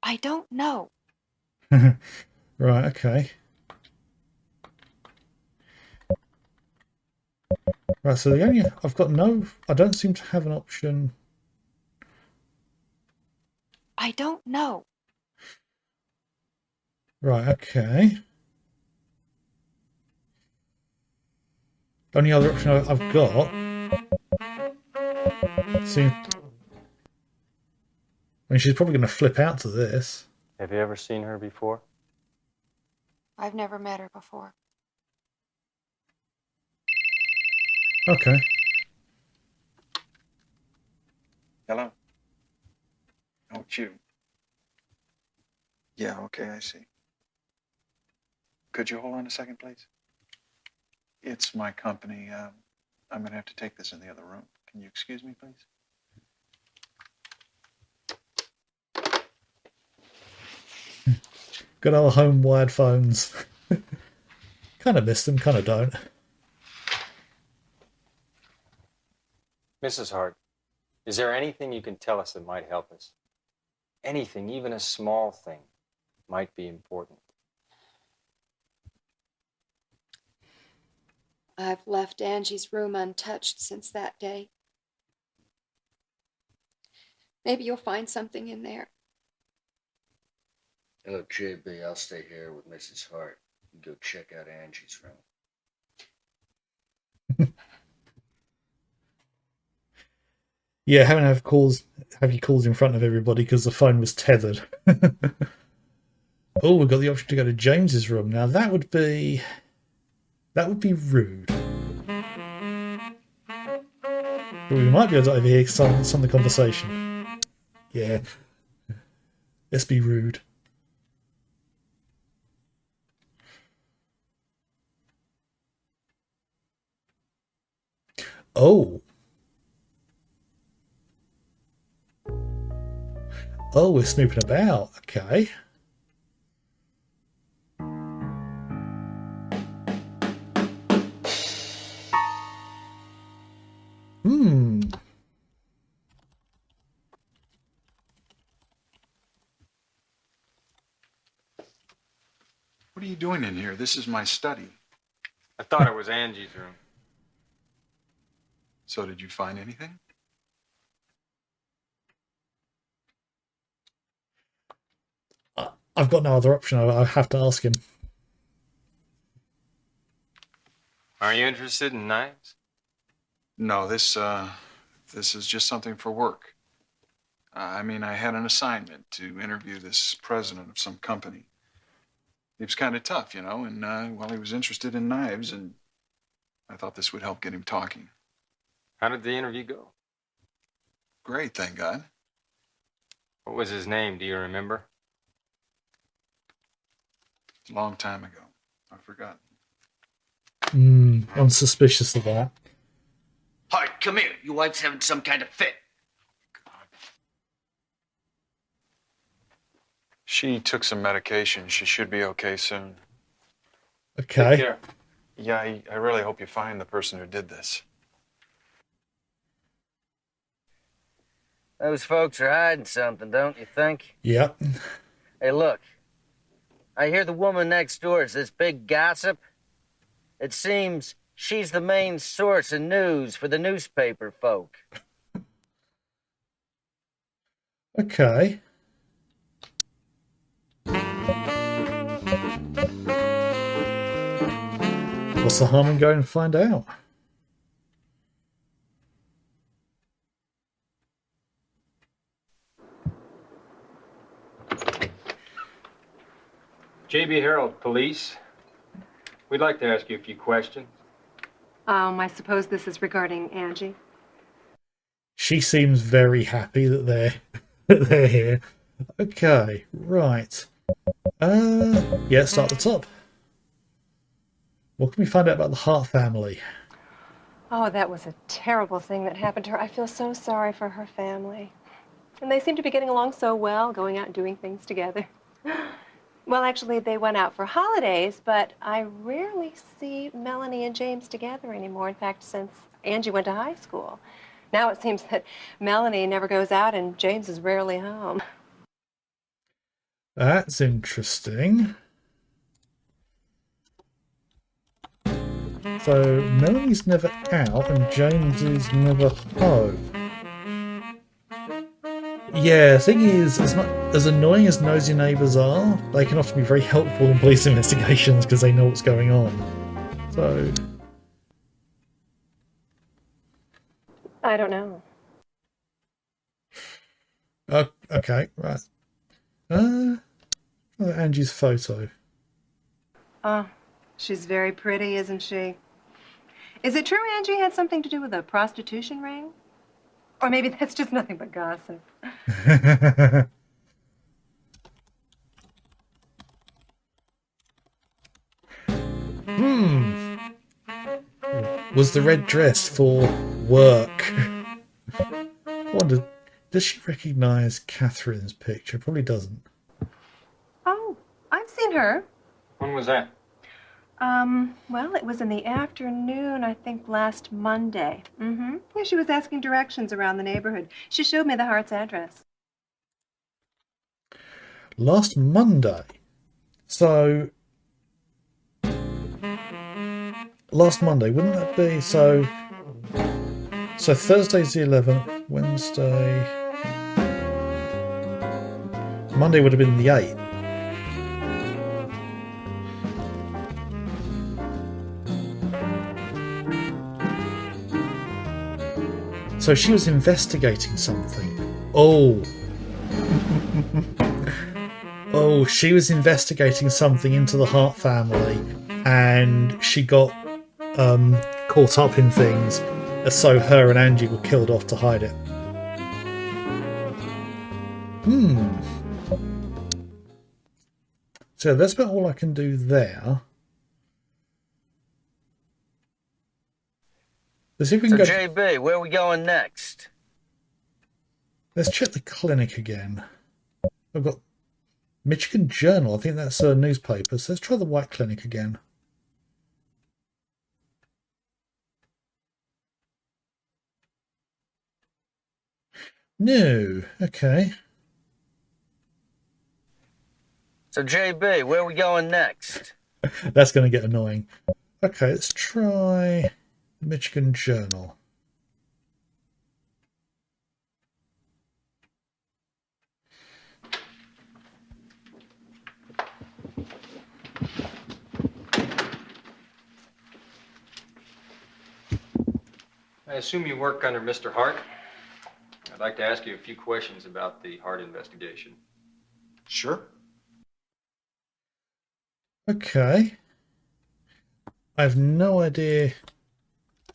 S9: I don't know.
S1: Right, okay. Right, so the only I've got no I don't seem to have an option.
S9: I don't know.
S1: Right, okay. Only other option I've got. See, I mean, she's probably going to flip out to this.
S6: Have you ever seen her before?
S9: I've never met her before.
S1: Okay.
S8: Hello? Oh, it's you. Yeah, okay, I see. Could you hold on a second, please? It's my company. I'm going to have to take this in the other room. Can you excuse me, please?
S1: Good old home wired phones. Kind of miss them, kind of don't.
S6: Mrs. Hart, is there anything you can tell us that might help us? Anything, even a small thing, might be important.
S9: I've left Angie's room untouched since that day. Maybe you'll find something in there.
S4: Look, JB, I'll stay here with Mrs. Hart and go check out Angie's room.
S1: Yeah, having to have your calls in front of everybody because the phone was tethered. Oh, we've got the option to go to James's room. Now that would be rude. But we might be able to overhear some of the conversation. Yeah. Let's be rude. Oh. Oh, we're snooping about. Okay.
S8: What are you doing in here? This is my study.
S6: I thought it was Angie's room.
S8: So did you find anything?
S1: I've got no other option. I have to ask him.
S6: Are you interested in knives?
S8: No, this is just something for work. I mean, I had an assignment to interview this president of some company. He was kind of tough, you know, and well, he was interested in knives, and I thought this would help get him talking.
S6: How did the interview go?
S8: Great, thank God.
S6: What was his name? Do you remember?
S8: A long time ago. I've forgotten.
S1: I'm suspicious of that.
S4: Hart, come here. Your wife's having some kind of fit.
S8: She took some medication. She should be okay soon.
S1: Okay.
S6: Take care.
S8: Yeah, I really hope you find the person who did this.
S4: Those folks are hiding something, don't you think?
S1: Yep.
S4: Hey, look. I hear the woman next door is this big gossip. It seems she's the main source of news for the newspaper folk.
S1: Okay. What's the harm in going and find out?
S6: J.B. Harold, police. We'd like to ask you a few questions.
S10: I suppose this is regarding Angie.
S1: She seems very happy that they're here. Okay, right. Yeah, start at the top. What can we find out about the Hart family?
S10: Oh, that was a terrible thing that happened to her. I feel so sorry for her family. And they seem to be getting along so well, going out and doing things together. Well, actually, they went out for holidays, but I rarely see Melanie and James together anymore. In fact, since Angie went to high school. Now it seems that Melanie never goes out and James is rarely home.
S1: That's interesting. So Melanie's never out and James is never home. Yeah, the thing is, as annoying as nosy neighbours are, they can often be very helpful in police investigations because they know what's going on. So...
S10: I don't know.
S1: Okay, right. Angie's photo.
S10: Oh, she's very pretty, isn't she? Is it true Angie had something to do with a prostitution ring? Or maybe that's just nothing but gossip.
S1: Was the red dress for work? I wonder, does she recognise Catherine's picture? Probably doesn't.
S10: Oh, I've seen her.
S6: When was that?
S10: Well, it was in the afternoon, I think last Monday. Yeah, she was asking directions around the neighborhood. She showed me the Hart's address.
S1: Last Monday? So... Last Monday, wouldn't that be? So Thursday's the 11th, Wednesday... Monday would have been the 8th. So she was investigating something. Oh. Oh, she was investigating something into the Hart family, and she got caught up in things, so her and Angie were killed off to hide it. So that's about all I can do there. Let's see if we can
S4: So,
S1: go.
S4: JB, where are we going next?
S1: Let's check the clinic again. I've got Michigan Journal. I think that's a newspaper. So let's try the White Clinic again. No. Okay.
S4: So, JB, where are we going next?
S1: That's going to get annoying. Okay, let's try the Michigan Journal.
S6: I assume you work under Mr. Hart? I'd like to ask you a few questions about the Hart investigation.
S5: Sure.
S1: Okay. I have no idea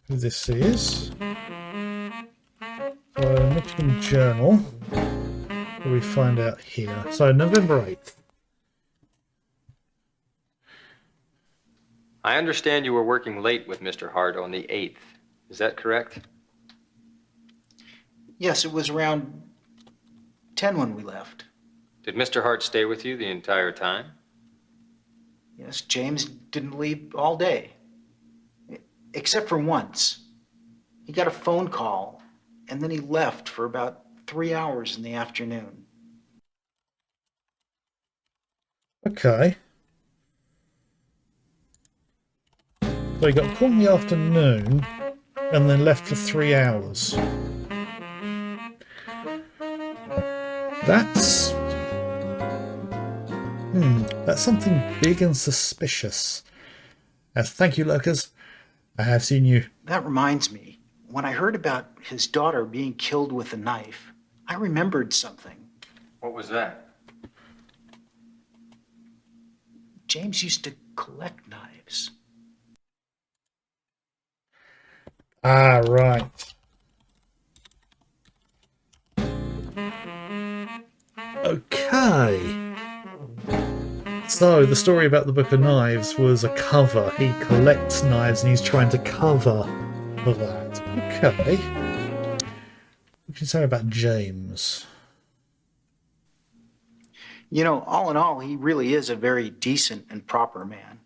S1: who this is. So, Michigan Journal. What do we find out here? So, November 8th.
S6: I understand you were working late with Mr. Hart on the 8th. Is that correct?
S5: Yes, it was around 10 when we left.
S6: Did Mr. Hart stay with you the entire time?
S5: Yes, James didn't leave all day. Except for once. He got a phone call, and then he left for about 3 hours in the afternoon.
S1: Okay. So he got a call in the afternoon and then left for 3 hours. That's something big and suspicious. Thank you, lurkers. I have seen you.
S5: That reminds me, when I heard about his daughter being killed with a knife, I remembered something.
S6: What was that?
S5: James used to collect knives.
S1: Ah, right. Okay. So, the story about the Book of Knives was a cover. He collects knives and he's trying to cover for that. Okay. What can you say about James?
S5: You know, all in all, he really is a very decent and proper man.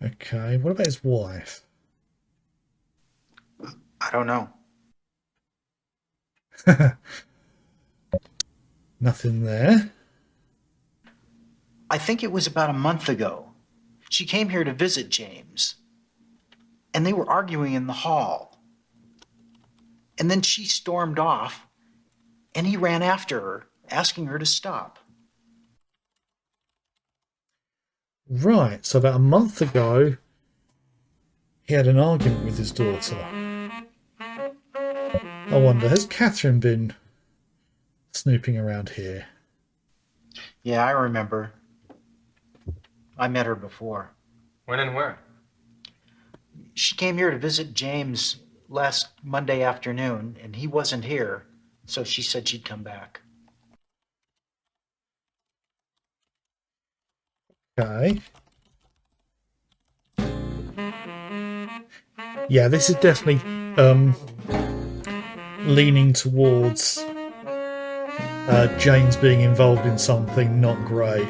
S1: Okay, what about his wife?
S5: I don't know.
S1: Nothing there.
S5: I think it was about a month ago. She came here to visit James, and they were arguing in the hall. And then she stormed off, and he ran after her, asking her to stop.
S1: Right, so about a month ago, he had an argument with his daughter. I wonder, has Catherine been snooping around here?
S5: Yeah, I remember. I met her before.
S6: When and where?
S5: She came here to visit James last Monday afternoon, and he wasn't here, so she said she'd come back.
S1: Okay. Yeah, this is definitely leaning towards James being involved in something not great.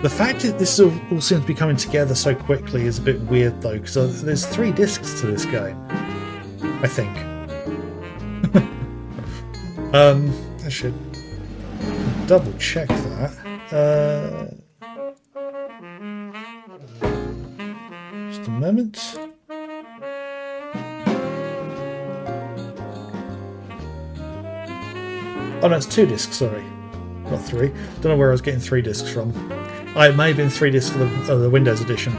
S1: The fact that this all seems to be coming together so quickly is a bit weird, though, because there's 3 discs to this game, I think. I should double check that. Just a moment. Oh no, it's 2 discs, sorry. Not 3. Don't know where I was getting 3 discs from. It may have been 3 discs for the Windows edition.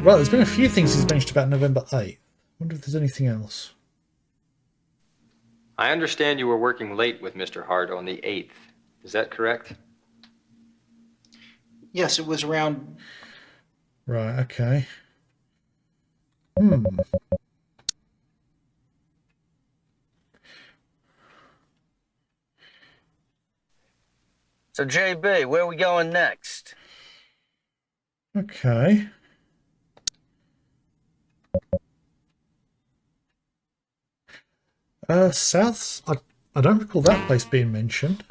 S1: Right, there's been a few things he's mentioned about November 8th. Wonder if there's anything else.
S6: I understand you were working late with Mr. Hart on the 8th. Is that correct?
S5: Yes, it was around.
S1: Right, okay.
S4: So, JB, where are we going next?
S1: Okay. South. I don't recall that place being mentioned.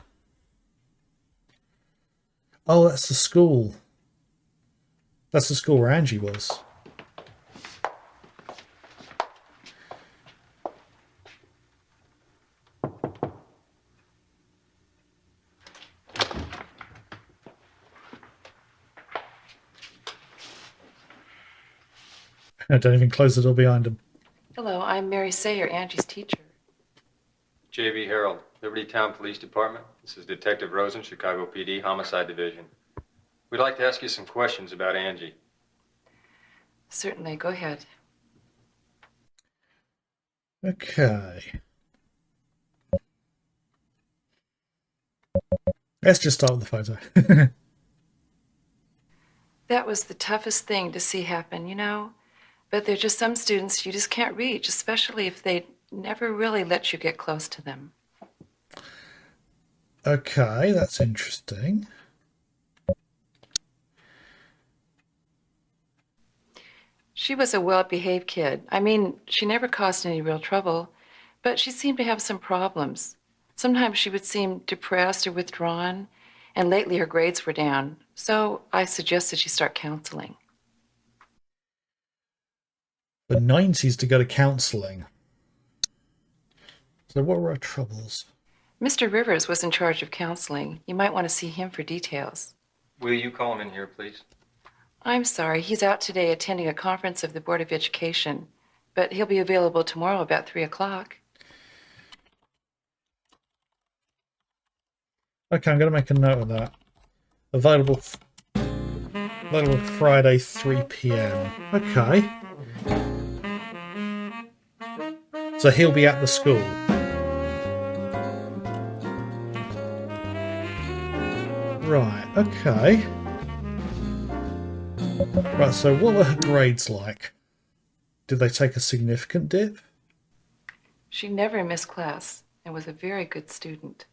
S1: Oh, that's the school. That's the school where Angie was. I don't even close the door behind him.
S11: Hello, I'm Mary Sayer, Angie's teacher.
S6: J.B. Harold, Liberty Town Police Department. This is Detective Rosen, Chicago PD, Homicide Division. We'd like to ask you some questions about Angie.
S11: Certainly, go ahead.
S1: Okay. Let's just start with the photo.
S11: That was the toughest thing to see happen, you know? But there are just some students you just can't reach, especially if they never really let you get close to them.
S1: Okay, that's interesting.
S11: She was a well-behaved kid. I mean, she never caused any real trouble, but she seemed to have some problems. Sometimes she would seem depressed or withdrawn, and lately her grades were down. So I suggested she start counseling.
S1: The 90s to go to counselling. So what were our troubles?
S11: Mr. Rivers was in charge of counseling. You might want to see him for details.
S6: Will you call him in here, please?
S11: I'm sorry, he's out today attending a conference of the Board of Education, but he'll be available tomorrow about 3 o'clock.
S1: Okay, I'm going to make a note of that. Available Friday, 3 p.m. Okay. So he'll be at the school. Right, okay. Right, so what were her grades like? Did they take a significant dip?
S11: She never missed class and was a very good student.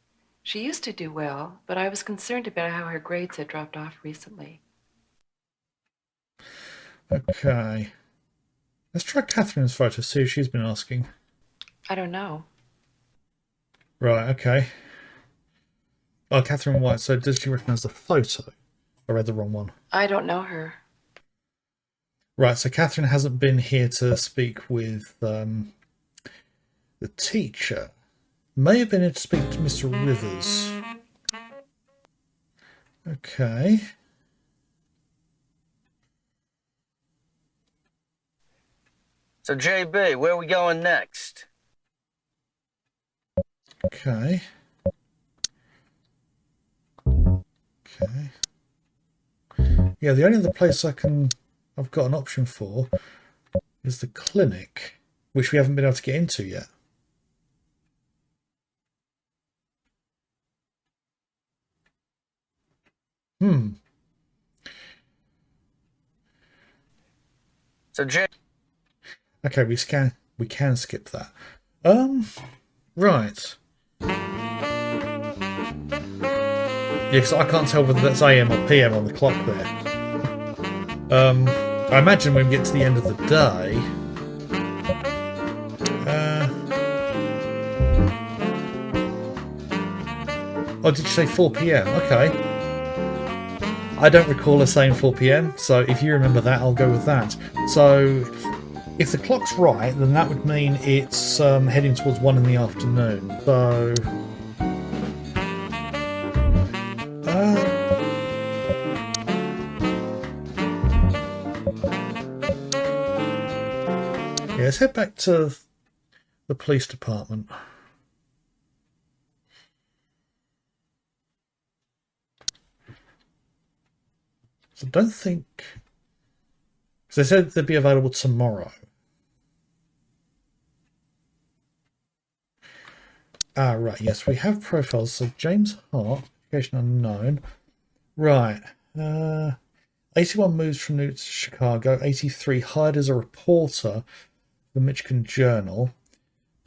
S11: She used to do well, but I was concerned about how her grades had dropped off recently.
S1: Okay. Let's try Catherine's photo, see if she's been asking.
S11: I don't know.
S1: Right, okay. Oh, Catherine White. So does she recognise the photo? I read the wrong one.
S11: I don't know her.
S1: Right, so Catherine hasn't been here to speak with the teacher. May have been here to speak to Mr. Rivers. Okay.
S4: So, JB, where are we going next?
S1: Okay. Okay. Yeah, the only other place I've got an option for is the clinic, which we haven't been able to get into yet.
S4: So,
S1: Okay, we can skip that. Right. Yeah, because I can't tell whether that's AM or PM on the clock there. I imagine when we get to the end of the day. Oh, did you say 4 PM? Okay. I don't recall her saying 4 PM, so if you remember that, I'll go with that. So, if the clock's right, then that would mean it's heading towards 1 in the afternoon. So, yeah, let's head back to the police department. So, I don't think So they said they'd be available tomorrow. Ah, right, yes, we have profiles. So James Hart, location unknown. Right. 81 moves from New York to Chicago. 83 hired as a reporter for the Michigan Journal.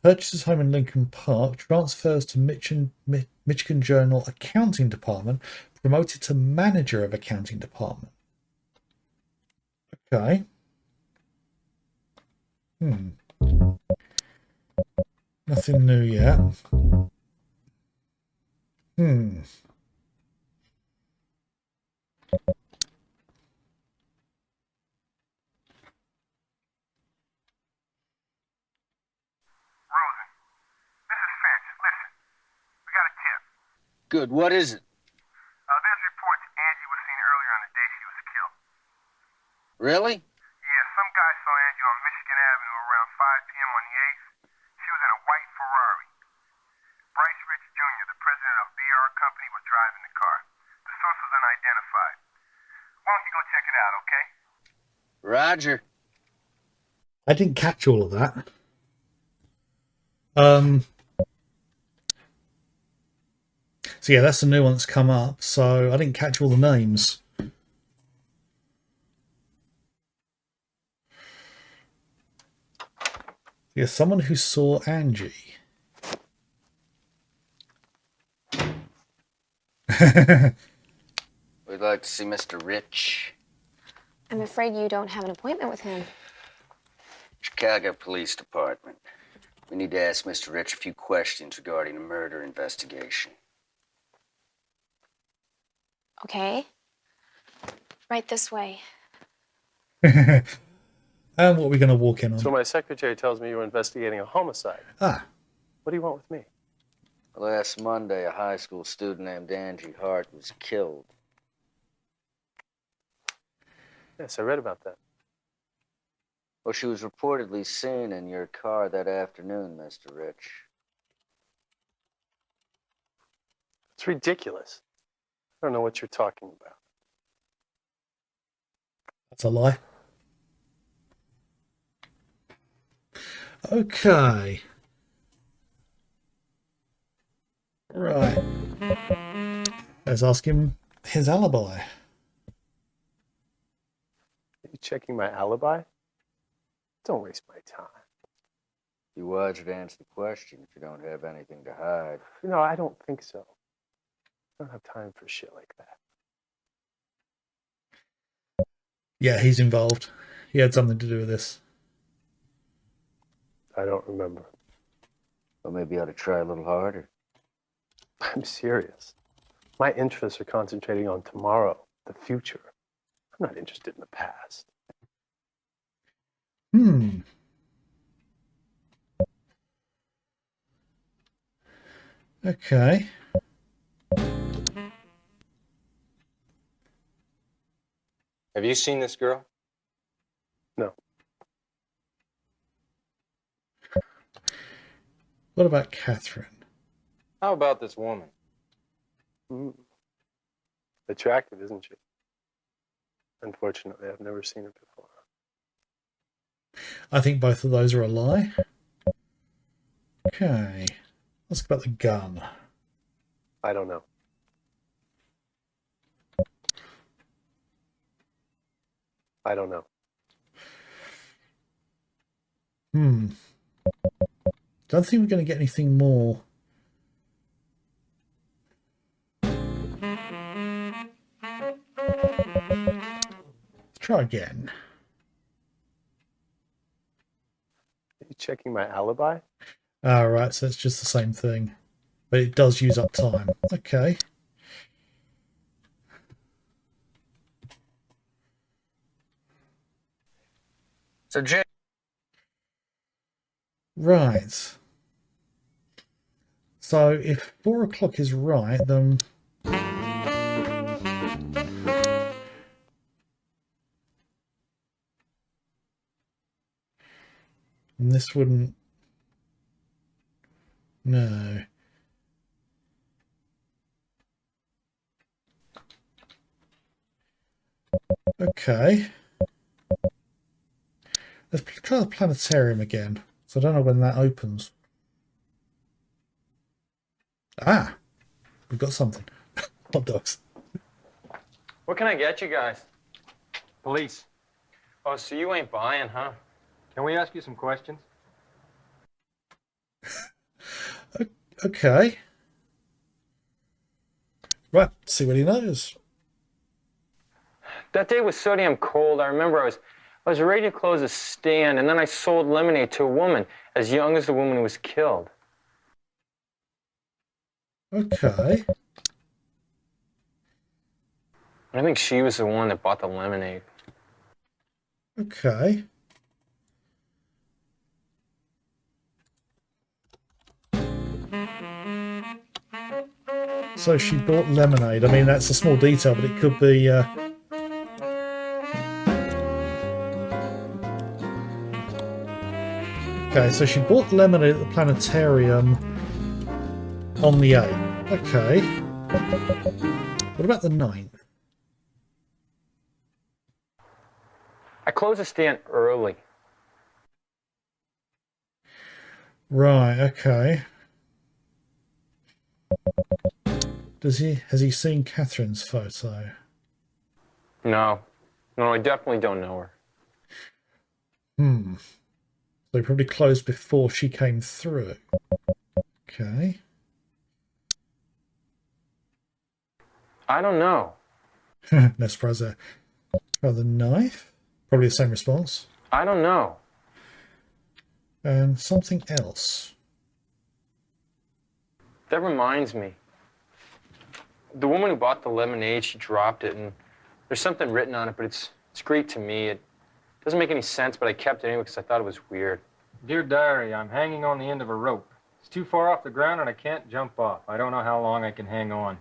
S1: Purchases home in Lincoln Park. Transfers to Michigan Journal accounting department. Promoted to manager of accounting department. Okay. Nothing new yet.
S4: Good. What is it?
S3: There's reports Angie was seen earlier on the day she was killed.
S4: Really?
S3: Yeah, some guy saw Angie on Michigan Avenue around 5 p.m. on the 8th. She was in a white Ferrari. Bryce Rich Jr., the president of BR Company, was driving the car. The source was unidentified. Why don't you go check it out, okay?
S4: Roger.
S1: I didn't catch all of that. So yeah, that's the new one that's come up. So I didn't catch all the names. Yeah, someone who saw Angie.
S4: We'd like to see Mr. Rich.
S2: I'm afraid you don't have an appointment with him.
S4: Chicago Police Department. We need to ask Mr. Rich a few questions regarding a murder investigation.
S2: Okay. Right this way.
S1: And what are we going to walk in on?
S12: So my secretary tells me you were investigating a homicide.
S1: Ah.
S12: What do you want with me?
S4: Last Monday, a high school student named Angie Hart was killed.
S12: Yes, I read about that.
S4: Well, she was reportedly seen in your car that afternoon, Mr. Rich.
S12: It's ridiculous. I don't know what you're talking about.
S1: That's a lie. Okay. Right. Let's ask him his alibi.
S12: Are you checking my alibi? Don't waste my time.
S4: You wiser to answer the question if you don't have anything to hide.
S12: No, I don't think so. I don't have time for shit like that.
S1: Yeah, he's involved. He had something to do with this.
S12: I don't remember.
S4: Well, maybe you ought to try a little harder.
S12: I'm serious. My interests are concentrating on tomorrow, the future. I'm not interested in the past.
S1: Okay.
S6: Have you seen this girl?
S12: No.
S1: What about Catherine?
S6: How about this woman?
S12: Attractive, isn't she? Unfortunately, I've never seen her before.
S1: I think both of those are a lie. Okay. Let's go about the gun.
S12: I don't know. I don't know.
S1: Don't think we're going to get anything more. Let's try again.
S12: Are you checking my alibi?
S1: Alright, so it's just the same thing. But it does use up time. Okay.
S4: So, Jay.
S1: Right. So if 4 o'clock is right, then this wouldn't. No. Okay. Let's try the planetarium again. So I don't know when that opens. Ah, we've got something. Hot dogs.
S6: What can I get you guys? Police. Oh, so you ain't buying, huh? Can we ask you some questions?
S1: Okay. Right, see what he knows.
S6: That day was so damn cold. I remember I was ready to close a stand, and then I sold lemonade to a woman as young as the woman who was killed.
S1: Okay.
S6: I think she was the one that bought the lemonade.
S1: Okay. So she bought lemonade. I mean, that's a small detail, but it could be... Okay, so she bought lemonade at the planetarium on the 8th. Okay. What about the 9th?
S6: I closed the stand early.
S1: Right, okay. Has he seen Catherine's photo?
S6: No, I definitely don't know her.
S1: So he probably closed before she came through. Okay.
S6: I don't know.
S1: No surprise there. Try the knife. Probably the same response.
S6: I don't know.
S1: And something else.
S6: That reminds me. The woman who bought the lemonade, she dropped it, and there's something written on it, but it's Greek to me. It doesn't make any sense, but I kept it anyway because I thought it was weird.
S13: Dear Diary, I'm hanging on the end of a rope. It's too far off the ground and I can't jump off. I don't know how long I can hang on.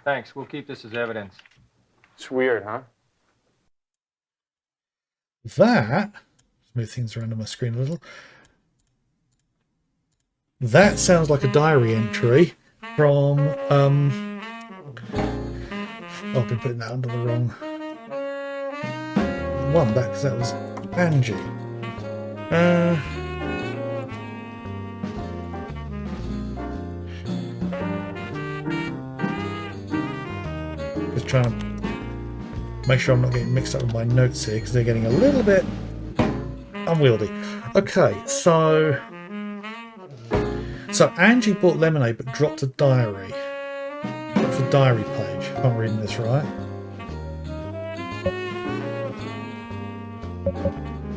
S13: Thanks, we'll keep this as evidence.
S6: It's weird, huh?
S1: That, move things around on my screen a little. That sounds like a diary entry from, I've been putting that under the wrong one back because that was Angie. Just trying to make sure I'm not getting mixed up with my notes here because they're getting a little bit unwieldy. Okay, so Angie bought lemonade but dropped a diary. Dropped a diary page, if I'm reading this right.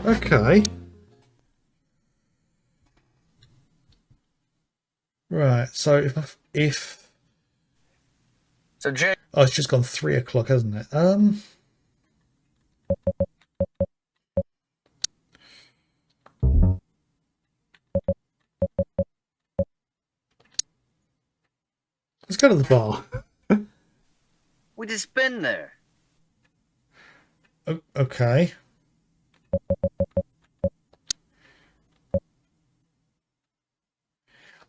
S1: Okay. Right, so if
S4: So Jay,
S1: oh, it's just gone 3 o'clock, hasn't it? Let's go to the bar.
S4: we just been there.
S1: Okay.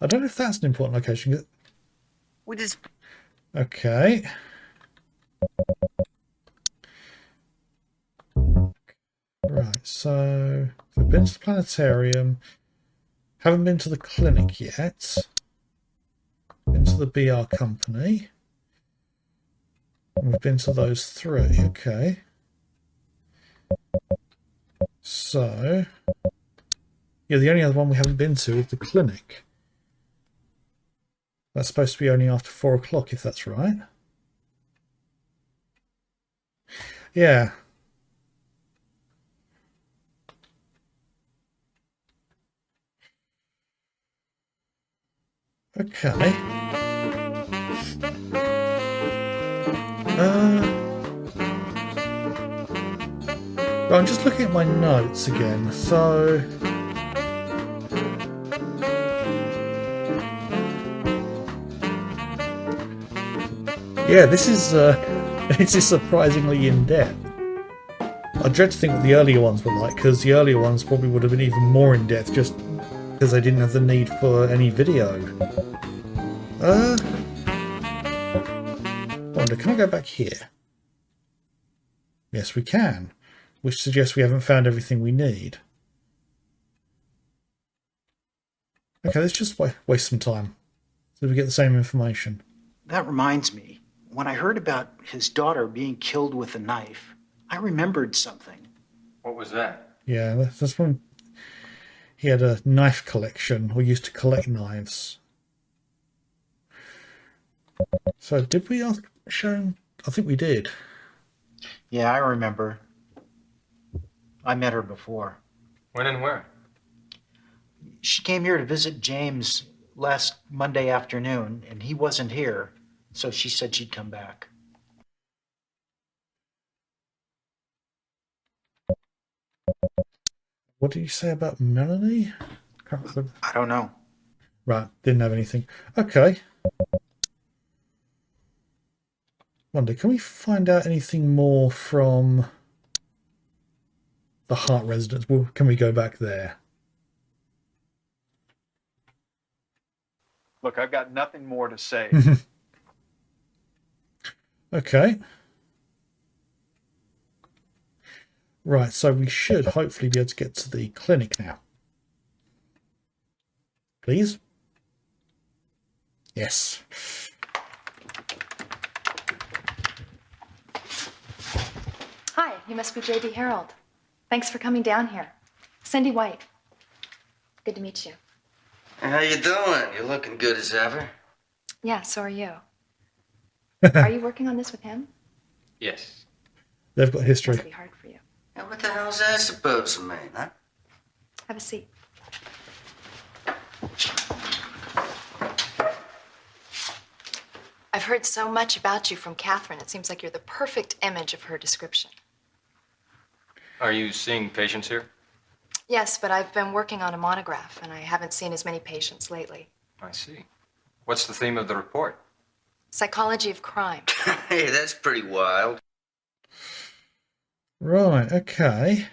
S1: I don't know if that's an important location.
S4: We just...
S1: Okay. Right, so we've been to the planetarium. Haven't been to the clinic yet. Been to the BR company. And we've been to those 3. Okay. So, yeah, the only other one we haven't been to is the clinic. That's supposed to be only after 4 o'clock, if that's right. Yeah. Okay. Well, I'm just looking at my notes again, so... Yeah, this is surprisingly in-depth. I dread to think what the earlier ones were like, because the earlier ones probably would have been even more in-depth, just because they didn't have the need for any video. I wonder, can I go back here? Yes, we can. which suggests we haven't found everything we need. Okay, let's just waste some time so we get the same information.
S5: That reminds me, when I heard about his daughter being killed with a knife, I remembered something.
S6: What was that?
S1: Yeah, that's when he had a knife collection, or used to collect knives. So did we ask Sharon? I think we did.
S5: Yeah, I remember. I met her before.
S6: When and where?
S5: She came here to visit James last Monday afternoon, and he wasn't here, so she said she'd come back.
S1: What did you say about Melanie?
S5: I don't know.
S1: Right, didn't have anything. Okay. Wonder, can we find out anything more from the Hart residence? Well, can we go back there?
S8: Look, I've got nothing more to say.
S1: Okay. Right, so we should hopefully be able to get to the clinic now. Please? Yes.
S2: Hi, you must be J.D. Harold. Thanks for coming down here. Cindy White. Good to meet you.
S4: How you doing? You're looking good as ever.
S2: Yeah, so are you. Are you working on this with him?
S6: Yes.
S1: They've got history.
S2: Must be hard for you.
S4: Now, what the hell's that supposed to mean, huh?
S2: Have a seat. I've heard so much about you from Catherine. It seems like you're the perfect image of her description.
S6: Are you seeing patients here?
S2: Yes, but I've been working on a monograph, and I haven't seen as many patients lately.
S6: I see. What's the theme of the report?
S2: Psychology of crime.
S4: Hey, that's pretty wild.
S1: Right, okay.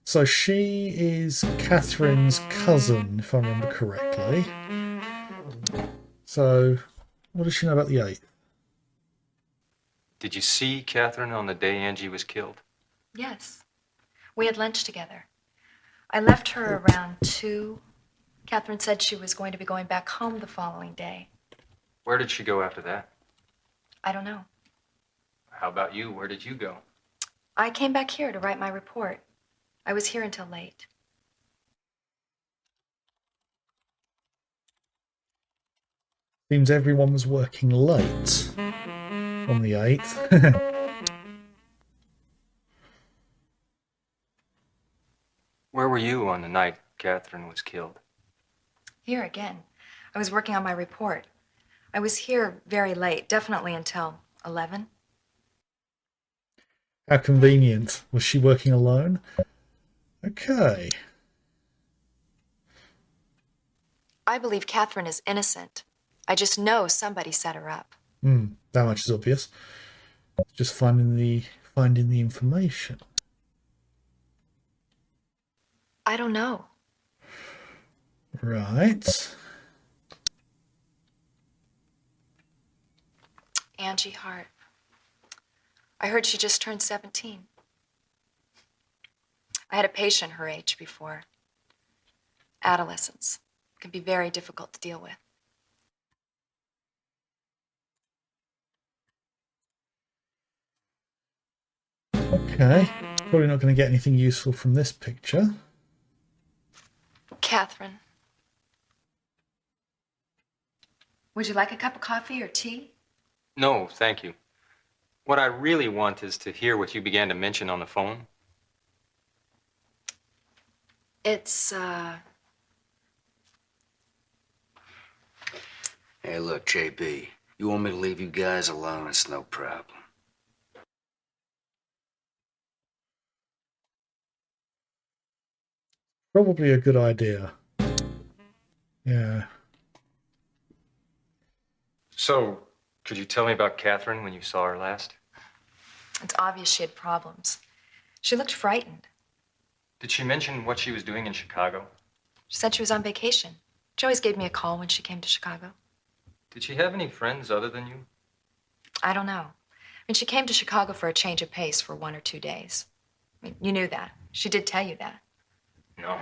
S1: So she is Catherine's cousin, if I remember correctly. So, what does she know about the 8th?
S6: Did you see Catherine on the day Angie was killed?
S2: Yes. We had lunch together. I left her around 2. Catherine said she was going to be going back home the following day.
S6: Where did she go after that?
S2: I don't know.
S6: How about you? Where did you go?
S2: I came back here to write my report. I was here until late.
S1: Seems everyone was working late on the 8th.
S6: Where were you on the night Catherine was killed?
S2: Here again. I was working on my report. I was here very late, definitely until 11.
S1: How convenient. Was she working alone? Okay.
S2: I believe Catherine is innocent. I just know somebody set her up.
S1: That much is obvious. Just finding the information.
S2: I don't know.
S1: Right.
S2: Angie Hart. I heard she just turned 17. I had a patient her age before. Adolescence can be very difficult to deal with.
S1: Okay. Probably not going to get anything useful from this picture.
S2: Catherine. Would you like a cup of coffee or tea?
S6: No, thank you. What I really want is to hear what you began to mention on the phone.
S2: It's,
S4: Hey, look, JB. You want me to leave you guys alone? It's no problem.
S1: Probably a good idea. Yeah.
S6: So, could you tell me about Catherine when you saw her last?
S2: It's obvious she had problems. She looked frightened.
S6: Did she mention what she was doing in Chicago?
S2: She said she was on vacation. She always gave me a call when she came to Chicago.
S6: Did she have any friends other than you?
S2: I don't know. I And she came to Chicago for a change of pace for 1 or 2 days. I mean, you knew that. She did tell you that.
S6: No.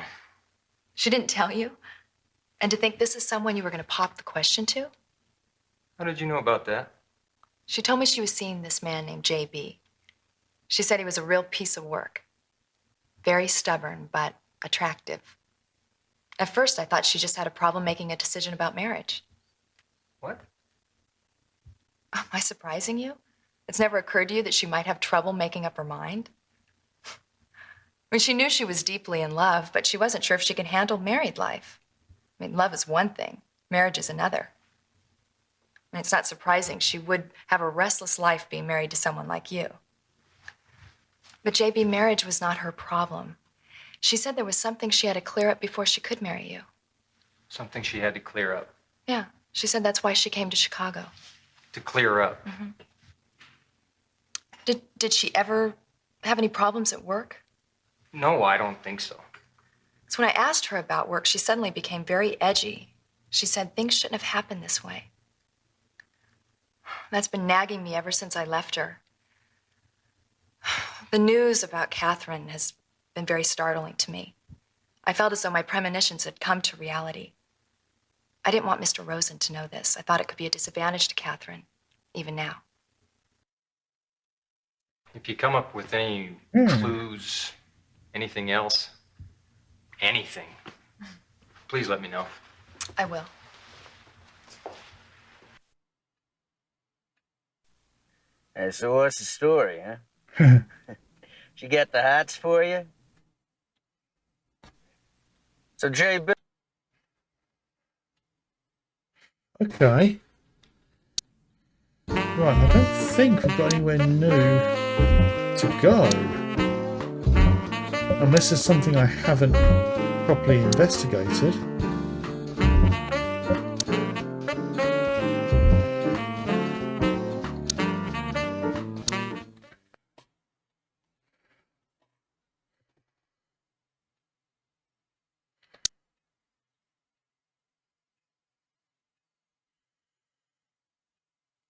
S2: She didn't tell you? And to think this is someone you were going to pop the question to?
S6: How did you know about that?
S2: She told me she was seeing this man named J.B. She said he was a real piece of work. Very stubborn, but attractive. At first, I thought she just had a problem making a decision about marriage.
S6: What?
S2: Am I surprising you? It's never occurred to you that she might have trouble making up her mind? I mean, she knew she was deeply in love, but she wasn't sure if she could handle married life. I mean, love is one thing, marriage is another. I mean, it's not surprising she would have a restless life being married to someone like you. But JB, marriage was not her problem. She said there was something she had to clear up before she could marry you.
S6: Something she had to clear up.
S2: Yeah, she said that's why she came to Chicago.
S6: To clear up?
S2: Mm-hmm. Did she ever have any problems at work?
S6: No, I don't think so.
S2: So when I asked her about work, she suddenly became very edgy. She said things shouldn't have happened this way. That's been nagging me ever since I left her. The news about Catherine has been very startling to me. I felt as though my premonitions had come to reality. I didn't want Mr. Rosen to know this. I thought it could be a disadvantage to Catherine, even now.
S6: If you come up with any clues, anything else, anything, please let me know.
S2: I will.
S4: Hey, so what's the story, huh? She get the hats for you? So, J.B.
S1: Okay. Right, I don't think we've got anywhere new to go. Unless there's something I haven't properly investigated.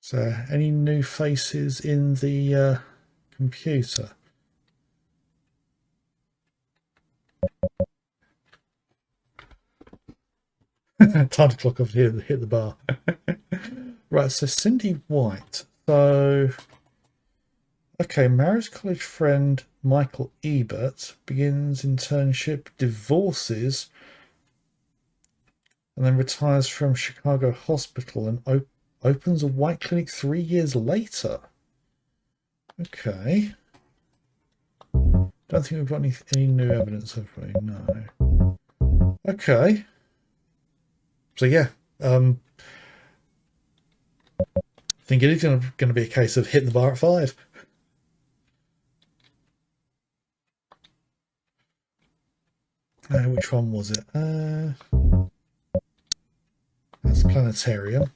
S1: So, any new faces in the computer? Time to clock off here, hit the bar. Right, so Cindy White. So, okay, married college friend Michael Ebert begins internship, divorces, and then retires from Chicago Hospital and opens a white clinic 3 years later. Okay. Don't think we've got any new evidence, have we? No. Okay. So yeah, I think it is going to be a case of hitting the bar at 5. Which one was it? That's Planetarium.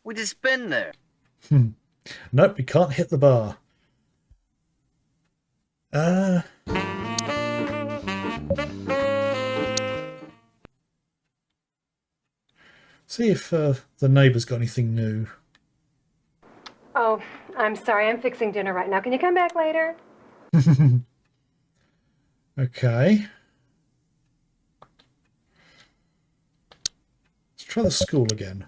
S4: We just been there.
S1: Nope, we can't hit the bar. See if the neighbour's got anything new.
S10: Oh, I'm sorry. I'm fixing dinner right now. Can you come back later?
S1: Okay. Let's try the school again.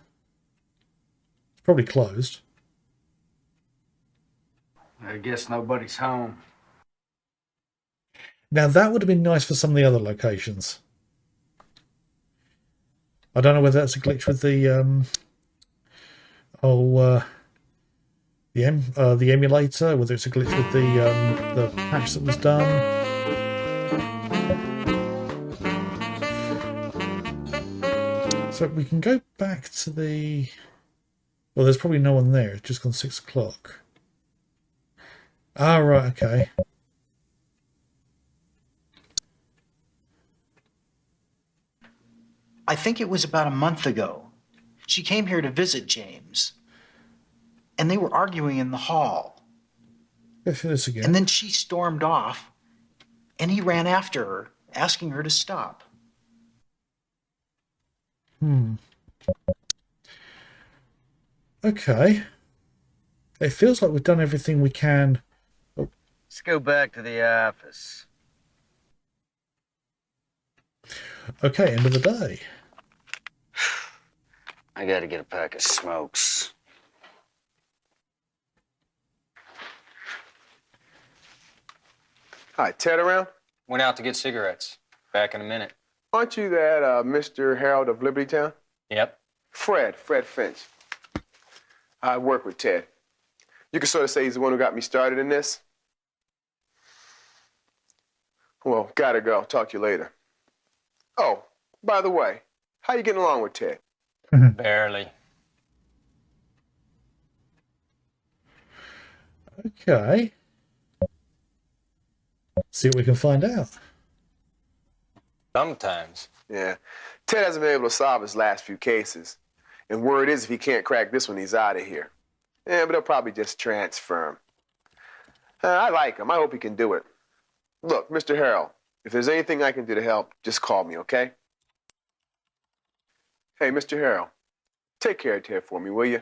S1: It's probably closed.
S4: I guess nobody's home.
S1: Now that would have been nice for some of the other locations. I don't know whether that's a glitch with the the emulator, whether it's a glitch with the patch that was done. So we can go back to the. Well, there's probably no one there. It's just gone 6 o'clock. Ah, right, okay.
S5: I think it was about a month ago. She came here to visit James. And they were arguing in the hall.
S1: Go through this again.
S5: And then she stormed off, and he ran after her, asking her to stop.
S1: Okay. It feels like we've done everything we can. Oh.
S4: Let's go back to the office.
S1: Okay, end of the day.
S4: I gotta get a pack of smokes.
S14: Hi, Ted around?
S6: Went out to get cigarettes. Back in a minute.
S14: Aren't you that Mr. Harold of Liberty Town?
S6: Yep.
S14: Fred Finch. I work with Ted. You can sort of say he's the one who got me started in this. Well, gotta go. Talk to you later. Oh, by the way, how you getting along with Ted?
S6: Barely.
S1: Okay. See what we can find out.
S6: Sometimes.
S14: Yeah. Ted hasn't been able to solve his last few cases. And word is if he can't crack this one, he's out of here. Yeah, but they'll probably just transfer him. I like him. I hope he can do it. Look, Mr. Harold, if there's anything I can do to help, just call me, okay? Hey, Mr. Harold, take care of Ted for me, will you?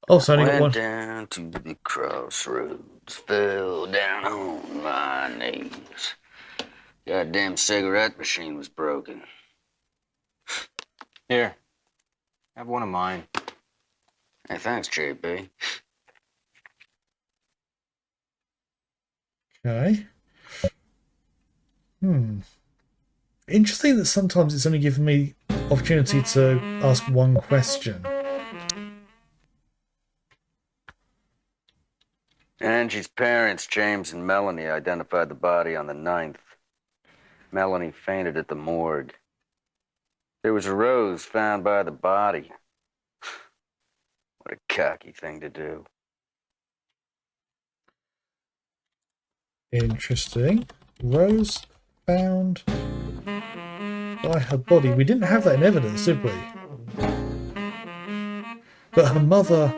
S1: Oh, so I only got one.
S4: Went down to the crossroads, fell down on my knees. Goddamn cigarette machine was broken.
S6: Here. Have one of mine.
S4: Hey, thanks, JB.
S1: Okay. Interesting that sometimes it's only given me opportunity to ask one question.
S4: Angie's parents, James and Melanie, identified the body on the 9th. Melanie fainted at the morgue. There was a rose found by the body. What a cocky thing to do.
S1: Interesting. Rose found by her body. We didn't have that in evidence, did we? But her mother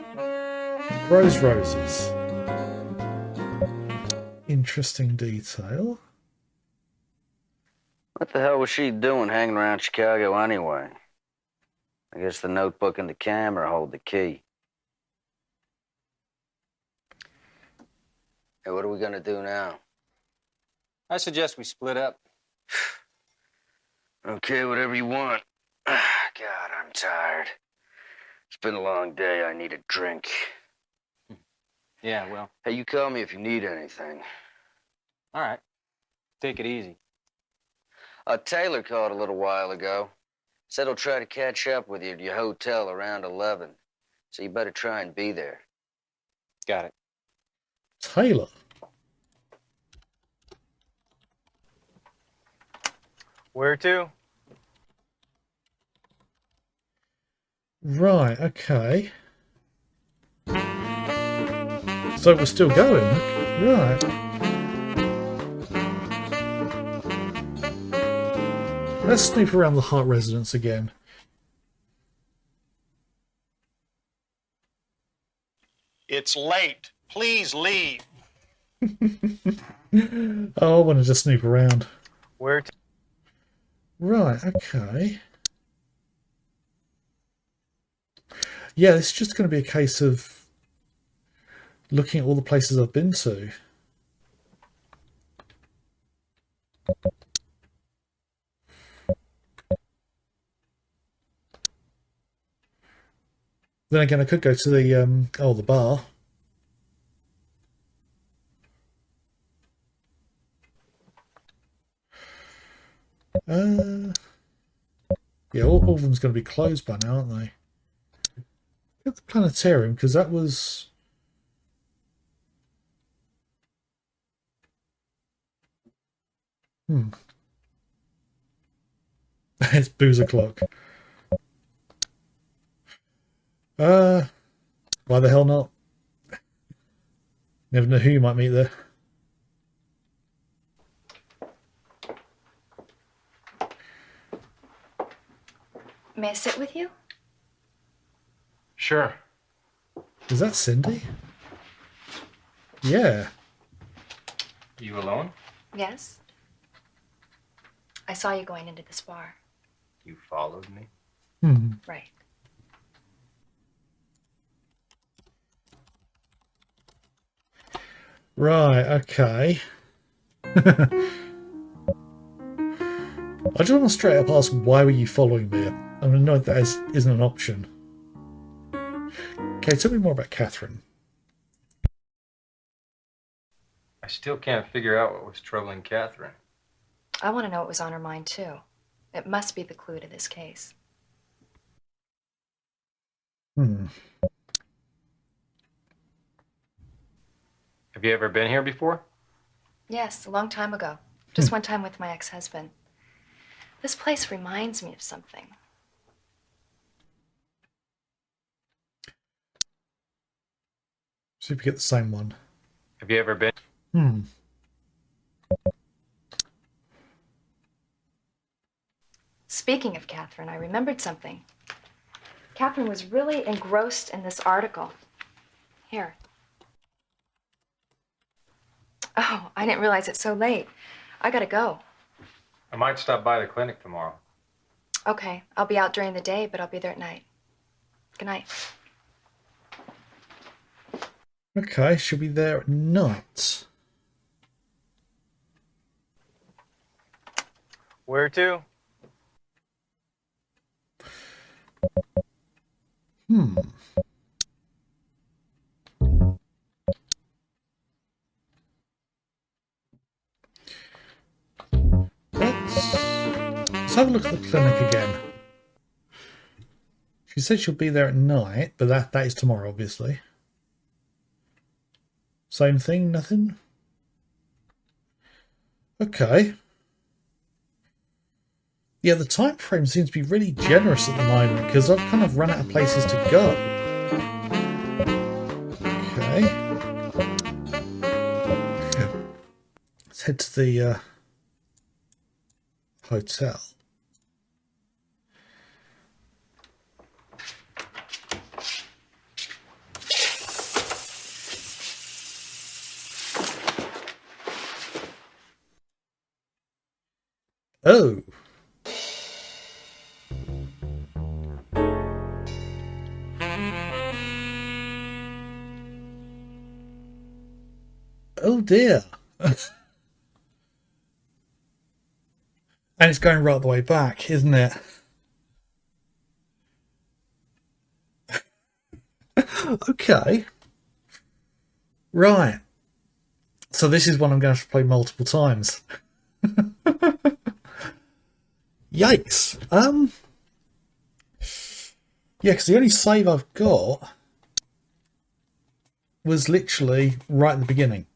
S1: grows roses. Interesting detail.
S4: What the hell was she doing hanging around Chicago anyway? I guess the notebook and the camera hold the key. Hey, what are we gonna do now?
S6: I suggest we split up.
S4: Okay, whatever you want. God, I'm tired. It's been a long day. I need a drink.
S6: Yeah, well.
S4: Hey, you call me if you need anything.
S6: All right. Take it easy.
S4: Taylor called a little while ago. Said he'll try to catch up with you at your hotel around 11. So you better try and be there.
S6: Got it.
S1: Taylor?
S6: Where to?
S1: Right, okay. So we're still going. Right. Let's snoop around the Hart residence again.
S15: It's late. Please leave.
S1: Oh, I want to just snoop around.
S6: Where to?
S1: Right, okay. Yeah, it's just going to be a case of looking at all the places I've been to. Then again, I could go to the the bar. Yeah, all of them's going to be closed by now, aren't they? Get the planetarium, because that was... It's booze o'clock. Why the hell not? Never know who you might meet there.
S2: May I sit with you?
S6: Sure.
S1: Is that Cindy? Yeah.
S6: You alone?
S2: Yes. I saw you going into this bar.
S6: You followed me?
S2: Right.
S1: Right, okay. I just want to straight up ask, why were you following me? I'm annoyed that isn't an option. Okay, tell me more about Catherine.
S6: I still can't figure out what was troubling Catherine.
S2: I want to know what was on her mind, too. It must be the clue to this case.
S6: Have you ever been here before?
S2: Yes, a long time ago. Just one time with my ex-husband. This place reminds me of something.
S1: See if we get the same one.
S6: Have you ever been?
S2: Speaking of Catherine, I remembered something. Catherine was really engrossed in this article. Here. Oh, I didn't realize it's so late. I gotta go.
S6: I might stop by the clinic tomorrow.
S2: Okay, I'll be out during the day, but I'll be there at night. Good night.
S1: Okay, she'll be there at night.
S13: Where to?
S1: Let's have a look at the clinic again. She said she'll be there at night, but that is tomorrow, obviously. Same thing, nothing? Okay. Yeah, the time frame seems to be really generous at the moment, because I've kind of run out of places to go. Okay. Let's head to the hotel. Oh. Oh dear. And it's going right the way back, isn't it? Okay. Right. So this is one I'm going to have to play multiple times. Yikes. Yeah, because the only save I've got was literally right at the beginning.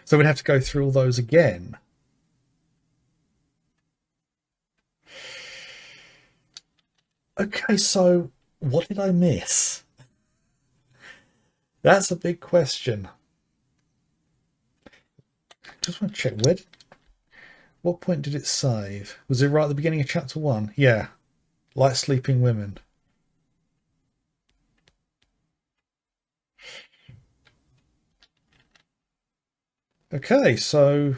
S1: So we'd have to go through all those again. Okay, so what did I miss? That's a big question. Just want to check, what point did it save? Was it right at the beginning of chapter 1? Yeah. Light sleeping women. Okay, so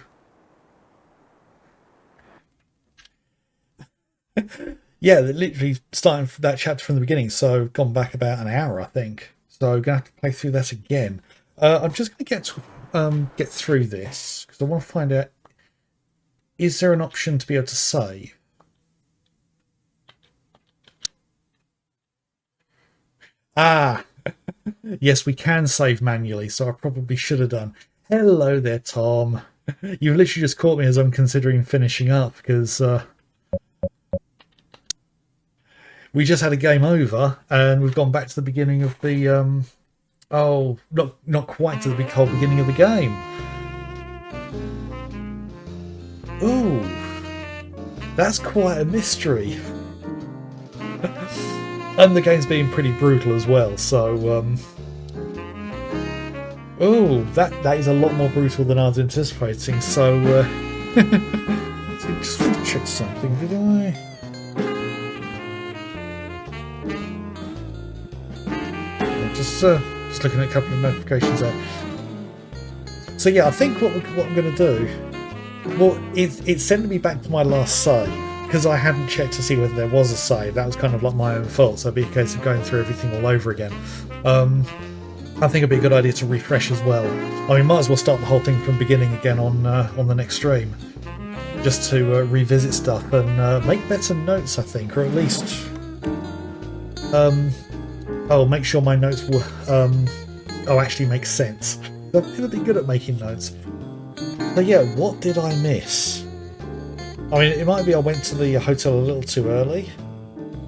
S1: yeah, literally starting that chapter from the beginning, so gone back about an hour, I think. So I'm gonna have to play through that again. I'm just gonna get through this because I want to find out, is there an option to be able to save? Ah, yes, we can save manually, so I probably should have done. Hello there, Tom. You've literally just caught me as I'm considering finishing up, because we just had a game over, and we've gone back to the beginning of the, oh, not quite to the whole beginning of the game. Ooh, that's quite a mystery. And the game's being pretty brutal as well, so, oh, that is a lot more brutal than I was anticipating, so, so just want to check something, did I? Yeah, just looking at a couple of notifications there. So yeah, I think what I'm going to do, well, it's sending me back to my last save, because I hadn't checked to see whether there was a save. That was kind of like my own fault, so it'd be a case of going through everything all over again. I think it'd be a good idea to refresh as well. I mean, might as well start the whole thing from the beginning again on the next stream, just to revisit stuff and make better notes, I think, or at least I'll make sure my notes will actually make sense. I'm gonna be good at making notes. So yeah, what did I miss? I mean, it might be I went to the hotel a little too early,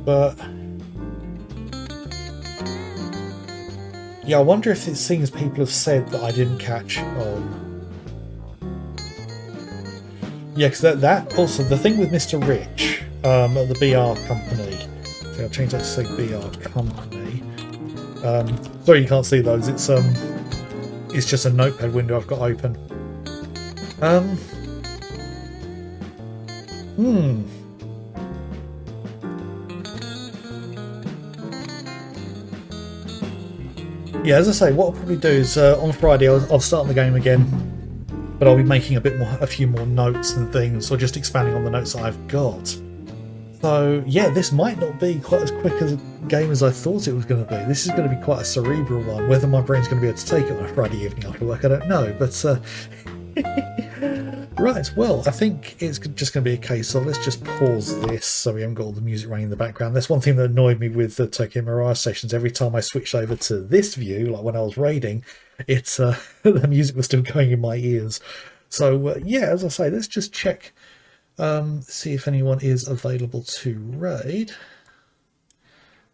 S1: but yeah, I wonder if it's things people have said that I didn't catch on. Yeah, because that also, the thing with Mr. Rich at the BR company, so I'll change that to say BR company. Sorry you can't see those, it's just a notepad window I've got open. Yeah, as I say, what I'll probably do is on Friday I'll start the game again, but I'll be making a few more notes and things, or just expanding on the notes that I've got. So yeah, this might not be quite as quick as a game as I thought it was going to be. This is going to be quite a cerebral one. Whether my brain's going to be able to take it on a Friday evening after work, I don't know. But right, well, I think it's just going to be a case of let's just pause this so we haven't got all the music running in the background. That's one thing that annoyed me with the Tokyo Mirage sessions. Every time I switched over to this view, like when I was raiding, it's the music was still going in my ears. So yeah, as I say, let's just check, see if anyone is available to raid.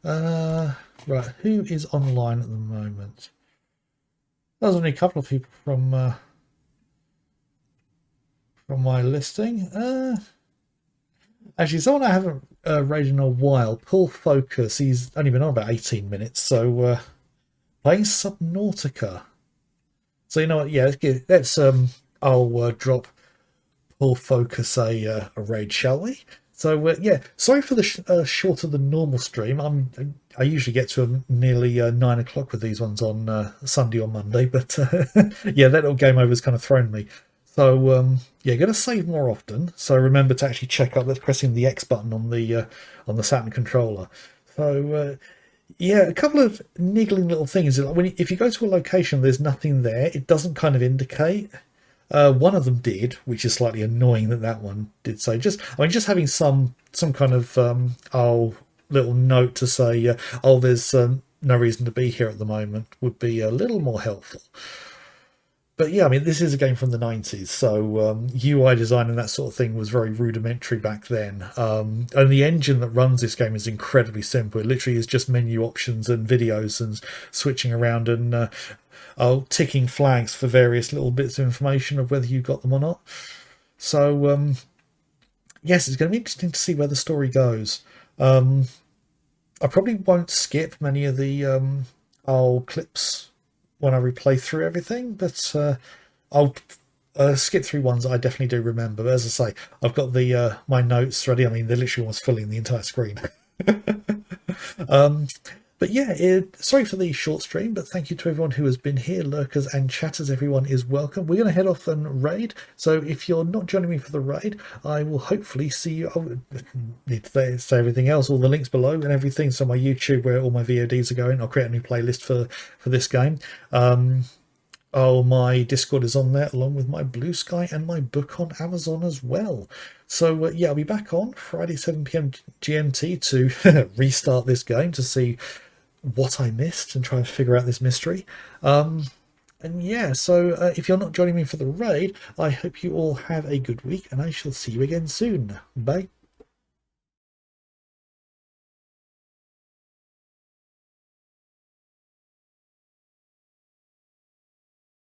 S1: Right, who is online at the moment? There's only a couple of people from my listing. Actually, someone I haven't raided in a while, Paul Focus. He's only been on about 18 minutes, so playing Subnautica. So you know what? Yeah, let's I'll drop Paul Focus a raid, shall we? So yeah, sorry for the shorter than normal stream. I usually get to nearly 9 o'clock with these ones on Sunday or Monday, but yeah, that little game over's kind of thrown me. So yeah, going to save more often. So remember to actually check up. That's pressing the X button on the Saturn controller. So yeah, a couple of niggling little things. If you go to a location, there's nothing there. It doesn't kind of indicate. One of them did, which is slightly annoying that one did. So just having some kind of little note to say, there's no reason to be here at the moment would be a little more helpful. But yeah, I mean, this is a game from the 90s, so UI design and that sort of thing was very rudimentary back then. And the engine that runs this game is incredibly simple. It literally is just menu options and videos and switching around and ticking flags for various little bits of information of whether you got them or not. So yes, it's going to be interesting to see where the story goes. I probably won't skip many of the clips when I replay through everything, but I'll skip through ones that I definitely do remember. But as I say, I've got the my notes ready. I mean, they're literally almost filling the entire screen. But yeah, sorry for the short stream, but thank you to everyone who has been here. Lurkers and chatters, everyone is welcome. We're going to head off and raid. So if you're not joining me for the raid, I will hopefully see you. I need to say everything else, all the links below and everything. So my YouTube, where all my VODs are going, I'll create a new playlist for this game. My Discord is on there, along with my Blue Sky and my book on Amazon as well. So yeah, I'll be back on Friday 7 PM GMT to restart this game to see what I missed and try and figure out this mystery. And yeah, so if you're not joining me for the raid, I hope you all have a good week, and I shall see you again soon. Bye.